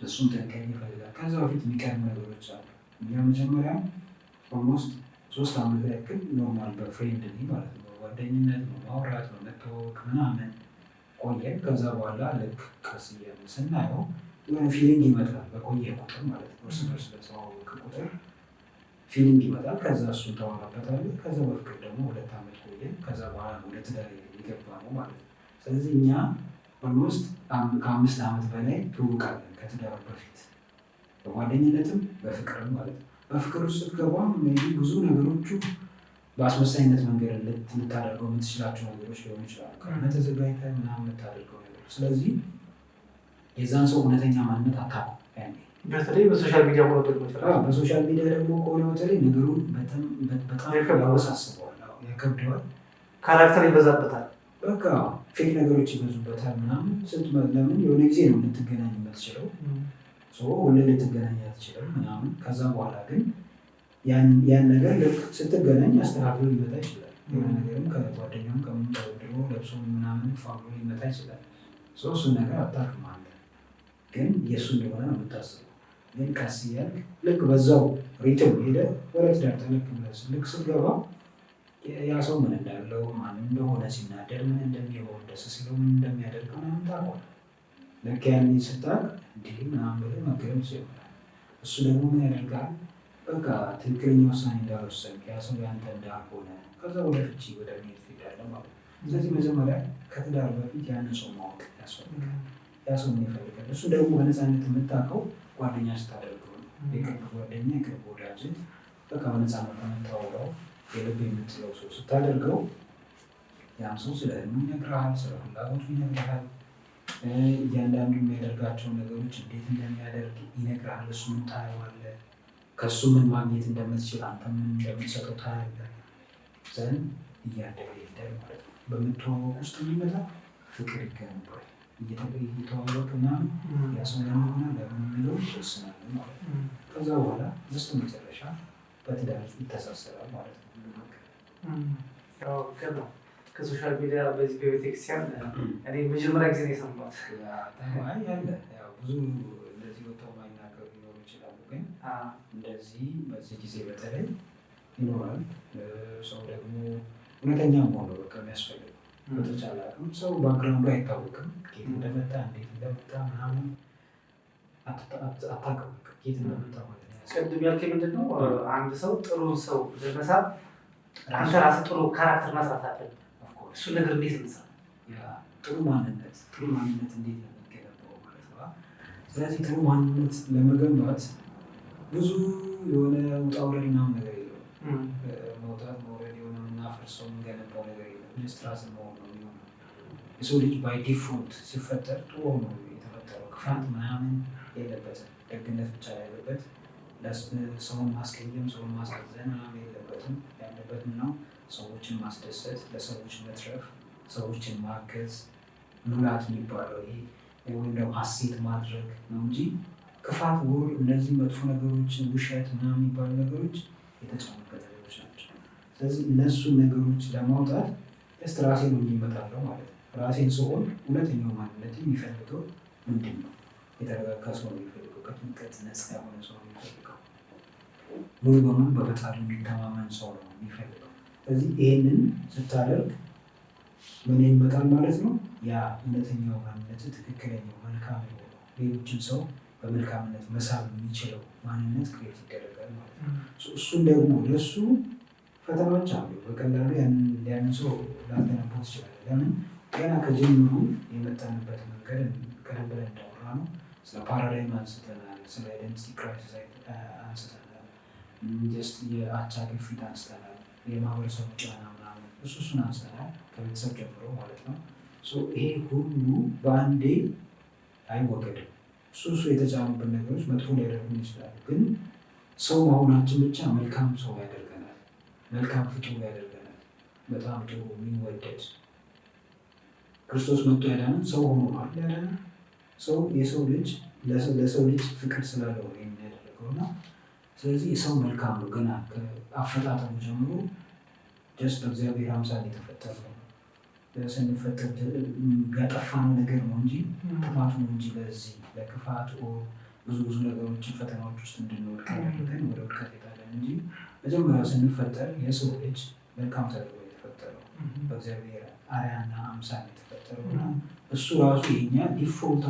እሱም ጥንቃቄ ይፈልጋል። ከዛ በፊት የሚቀርቡ ነገሮች አሉ። እኛ መጀመሪያ ኦልሞስት 3 ዓመት ያክል ኖርማል በፍሬንድ ማለት ነው ጓደኝነት ነው ማውራት ነው መተዋወቅ ምናምን ቆየን። ከዛ በኋላ ልክ ቀስ እያልን ስናየው የሆነ ፊሊንግ ይመጣል። በቆየ ቁጥር ማለት ነው እርስ በርስ በተዋወቅ ቁጥር ፊሊንግ ይመጣል። ከዛ እሱን ታወራበታለህ። ከዛ በፍቅር ደግሞ 2 ዓመት ቆየን። ከዛ በኋላ ወደ ትዳር የገባ ነው ማለት ነው። ስለዚህ እኛ ኦልሞስት ከ5 ዓመት በላይ ትውውቃለን ከትዳር በፊት በጓደኝነትም በፍቅርም ማለት ነው። በፍቅር ውስጥ ስትገባ ብዙ ነገሮቹ በአስመሳይነት መንገድ ልታደርገው የምትችላቸው ነገሮች ሊሆኑ ይችላሉ። ከሆነ ተዘጋጅተህ ምናምን የምታደርገው ነገር። ስለዚህ የዛን ሰው እውነተኛ ማንነት አታውቅም። በተለይ በሶሻል ሚዲያ ሆኖ በሶሻል ሚዲያ ደግሞ ከሆነ በተለይ ነገሩን በጣም ያወሳስበዋል፣ ያከብደዋል፣ ካራክተር ይበዛበታል። በቃ ፌክ ነገሮች ይበዙበታል ምናምን። ለምን የሆነ ጊዜ ነው ልትገናኝ የምትችለው፣ ሁሌ ልትገናኝ አትችልም ምናምን። ከዛ በኋላ ግን ያን ነገር ልክ ስትገናኝ አስተካክሎ ሊመጣ ይችላል። የሆነ ነገርም ከጓደኛውም ከምንም ተወድሮ ለብሶ ምናምን ፋብሎ ሊመጣ ይችላል። እሱን ነገር አታውቅም አንተ፣ ግን የእሱ እንደሆነ ነው የምታስበው። ግን ቀስ እያልክ ልክ በዛው ሪትም ሄደህ ወደ ትዳር ጠለቅ ብለህ ልክ ስትገባ ያ ሰው ምን እንዳለው ማን እንደሆነ ሲናደድ ምን እንደሚሆን ደስ ሲለው ምን እንደሚያደርግ ምናምን ታውቀዋለህ። ልክ ያኔ ስታውቅ እንዲህ ምናምን ብለህ መገረም ይጀምራል። እሱ ደግሞ ምን ያደርጋል? በቃ ትክክለኛ ውሳኔ እንዳልወሰንክ ያ ሰው ያንተ እንዳልሆነ ከዛ ወደ ፍቺ ወደ መሄድ ትሄዳለህ ማለት ነው። ስለዚህ መጀመሪያ ከትዳር በፊት ያንን ሰው ማወቅ ያስፈልጋል። ያ ሰው ምን ይፈልጋል? እሱ ደግሞ በነፃነት የምታውቀው ጓደኛ ስታደርገው ነው። የቅርብ ጓደኛ የቅርብ ወዳጅ በቃ በነፃነት የምታወራው የልብ የምትለው ሰው ስታደርገው ያም ሰው ስለ ህልሙ ይነግርሃል፣ ስለ ፍላጎቱ ይነግርሃል። እያንዳንዱ የሚያደርጋቸው ነገሮች እንዴት እንደሚያደርግ ይነግርሃል። እሱን ታየዋለህ። ከእሱ ምን ማግኘት እንደምትችል አንተ ምን እንደምትሰጠው ታያለህ። ዘንድ እያደገ ይሄዳል ማለት ነው። በምትተዋወቅ ውስጥ የሚመጣ ፍቅር ይገነባል። እየተዋወቅ ምናምን ያ ሰው ለሆነ ለምን የሚለው ይወስናል ማለት ነው። ከዛ በኋላ በስተ መጨረሻ በትዳር ይተሳሰራል ማለት ነው። ከሶሻል ሚዲያ በዚህ በቤተክርስቲያን እኔ መጀመሪያ ጊዜ ነው የሰማሁት። ያለ ብዙ እንደዚህ ወጥተው ማይናገሩ ሊኖሩ ይችላሉ፣ ግን እንደዚህ በዚህ ጊዜ በተለይ ይኖራል። ሰው ደግሞ እውነተኛ መሆኑ በቃ የሚያስፈልግ በተቻለ አቅም ሰው ባክግራውንዱ አይታወቅም። ኬት እንደመጣ እንዴት እንደመጣ ምናምን አታውቅም። ኬት እንደመጣ ማለት ነው። ቅድም ያልከኝ ምንድን ነው? አንድ ሰው ጥሩ ሰው ለመሳብ አንተ ራስህ ጥሩ ካራክተር መስራት አለብህ። እሱን ነገር እንዴት እንስራ? ጥሩ ማንነት እንዴት ነው የሚገነባው ማለት ነው። ስለዚህ ጥሩ ማንነት ለመገንባት ብዙ የሆነ ውጣ ውረድ ምናምን ነገር የለውም። መውጣት መውረድ የሆነ የምናፈርሰው የምንገነባው ነገር የለም። ጀስት ራስን መሆን ነው የሚሆነው። የሰው ልጅ ባይ ዲፎልት ሲፈጠር ጥሩ ነው የተፈጠረው። ክፋት ምናምን የለበትም። ደግነት ብቻ ያለበት፣ ሰውን ማስቀየም ሰውን ማሳዘን ምናምን የለበትም። ያለበት ነው ሰዎችን ማስደሰት፣ ለሰዎች መትረፍ፣ ሰዎችን ማገዝ፣ ሙላት የሚባለው ይሄ ወይም ደግሞ ሀሴት ማድረግ ነው እንጂ ክፋት ወር እነዚህ መጥፎ ነገሮች ውሸት ምናምን የሚባሉ ነገሮች የተጫኑበት ነገሮች ናቸው። ስለዚህ እነሱን ነገሮች ለማውጣት ስ ራሴን ነው የሚመጣለው ማለት ነው። ራሴን ስሆን እውነተኛው ማንነት የሚፈልገው ምንድን ነው? የተረጋጋ ሰው ነው የሚፈልገው። ከጭንቀት ነፃ የሆነ ሰው ነው የሚፈልገው። ሙሉ በሙሉ በፈጣሪ የሚተማመን ሰው ነው የሚፈልገው። ስለዚህ ይህንን ስታደርግ ምን ይመጣል ማለት ነው? ያ እውነተኛው ማንነት፣ ትክክለኛው መልካም የሆነው ሌሎችን ሰው በመልካምነት መሳብ የሚችለው ማንነት ክሬት ይደረጋል ማለት ነው። እሱን ደግሞ ለእሱ ፈተናዎች አሉ። በቀላሉ ያንን ሰው ላልተነበው ትችላለ። ለምን? ገና ከጀምሩ የመጣንበት መንገድ ቀደም ብለን እንዳወራ ነው። ስለ ፓራዳይም አንስተናል፣ ስለ አይደንቲቲ ክራይሲስ አንስተናል፣ ጀስት የአቻ ግፊት አንስተናል፣ የማህበረሰቡ ጫና ምናምን እሱን አንስተናል፣ ከቤተሰብ ጀምሮ ማለት ነው። ይሄ ሁሉ በአንዴ አይወገድም። እሱ የተጫኑብን ነገሮች መጥፎ ሊያደርጉን ይችላሉ። ግን ሰው መሆናችን ብቻ መልካም ሰው ያደርገናል፣ መልካም ፍጡር ያደርገናል። በጣም ጥሩ የሚወደድ ክርስቶስ መጥቶ ያዳነን ሰው ሆኖ ነው ያዳነን። የሰው ልጅ ለሰው ልጅ ፍቅር ስላለው ነው የሚያደርገው እና ስለዚህ ሰው መልካም ነው። ገና ከአፈጣጠሩ ጀምሮ ጀስት በእግዚአብሔር አምሳል የተፈጠረ ነው። ስንፈጠር ያጠፋነው ነገር ነው እንጂ ጥፋቱ ነው እንጂ ለዚህ ለክፋት ብዙ ነገሮችን ፈተናዎች ውስጥ እንድንወድቅ ያደረገን ወደ ውድቀት የጣለን እንጂ መጀመሪያ ስንፈጠር የሰው ልጅ መልካም ተደርጎ የተፈጠረው በእግዚአብሔር አርአያና አምሳል የተፈጠረው እና እሱ ራሱ የኛ ዲፎልት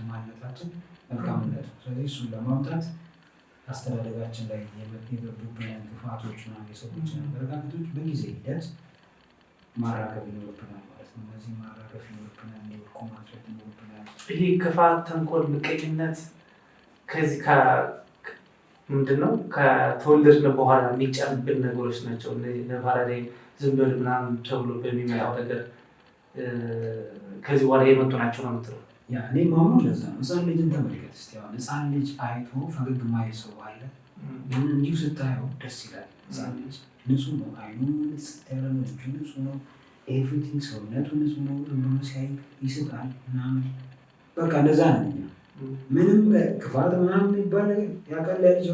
ማንነታችን መልካምነት ነው። ስለዚህ እሱን ለማምጣት አስተዳደጋችን ላይ የገቡብንን ክፋቶችና የሰዎችን አመለካከቶች በጊዜ ሂደት ማራገብ ይኖርብናል ማለት ነው። እነዚህ ማራገፍ ይኖርብናል፣ እንዲወድቁ ማድረግ ይኖርብናል። ይሄ ክፋት፣ ተንኮል፣ ምቀኝነት ከዚህ ምንድነው ከተወለድን በኋላ የሚጫንብን ነገሮች ናቸው። ለፓራዳይም ዝም ብል ምናምን ተብሎ በሚመጣው ነገር ከዚህ በኋላ የመጡ ናቸው ነው የምትለው? እኔ ማምነው ለዛ ነው። ህፃን ልጅን ተመልከት እስኪ። አሁን ህፃን ልጅ አይቶ ፈገግ የማይል ሰው አለ? ግን እንዲሁ ስታየው ደስ ይላል። ህፃን ልጅ ንጹህ ነው፣ አይኑ ንጽት ያለ ነው፣ እጁ ንጹህ ነው፣ ኤቭሪቲንግ ሰውነቱ ንጹህ ነው። ብሎ ሲያይ ይስቃል ምናምን። በቃ እንደዛ ነው እኛ። ምንም ክፋት ምናምን የሚባል ነገር ያውቃል ልጅ።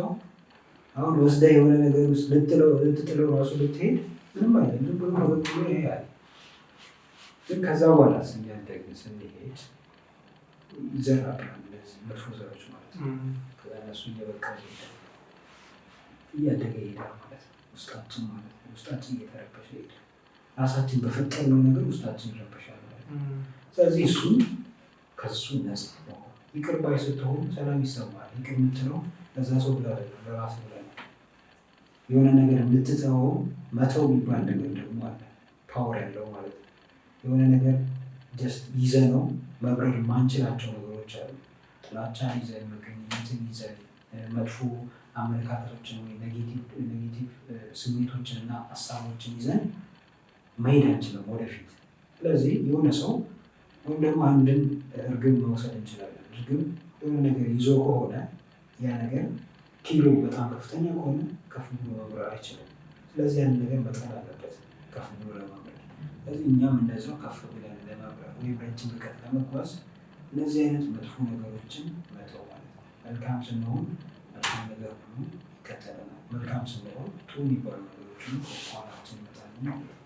አሁን ወስዳ የሆነ ነገር ውስጥ ልትጥለው ራሱ ልትሄድ ምንም አይደለም፣ ዝም ብሎ ፈገግ ብሎ ያያል። ግን ከዛ በኋላ እያደግን ስንሄድ ይዘራብናል እነዚህ መጥፎ ዘሮች ማለት ነው። ከዛ እነሱ እየበቀሉ እያደገ ይሄዳል ማለት ነው። ውስጣችን ማለት ነው። ውስጣችን እየተረበሸ ይሄዳል። ራሳችን በፈጠርነው ነገር ውስጣችን ይረበሻል ማለት ነው። ስለዚህ ከሱ ነፃ መሆን፣ ይቅር ባይ ስትሆን ሰላም ይሰማል። ይቅር የምትለው ለዛ ሰው ብለህ አይደለም፣ ለራስህ ብለህ ነው። የሆነ ነገር የምትተወው መተው የሚባል ነገር ደግሞ አለ፣ ፓወር ያለው ማለት ነው። የሆነ ነገር ጀስት ይዘነው መብረር የማንችላቸው ነገሮች አሉ። ጥላቻ ይዘን፣ መገኘትን ይዘን፣ መጥፎ አመለካከቶችን ወይ ኔጌቲቭ ስሜቶችን እና ሀሳቦችን ይዘን መሄድ አንችልም ወደፊት። ስለዚህ የሆነ ሰው ወይም ደግሞ አንድን እርግብ መውሰድ እንችላለን። እርግብ የሆነ ነገር ይዞ ከሆነ ያ ነገር ኪሎ በጣም ከፍተኛ ከሆነ ከፍ ብሎ መብረር አይችልም። ስለዚህ ያንን ነገር መጣል አለበት ከፍ ብሎ ለመብረር። ስለዚህ እኛም እንደዛው ከፍ ብለን ለመብረር ወይም ረጅም ርቀት ለመጓዝ እነዚህ አይነት መጥፎ ነገሮችን መተው ማለት ነው። መልካም ስንሆን መልካም ነገር ሁሉ ይከተለናል። መልካም ስንሆን ጥሩ የሚባሉ ነገሮችን ከኋላችን ይመጣሉ ማለት ነው።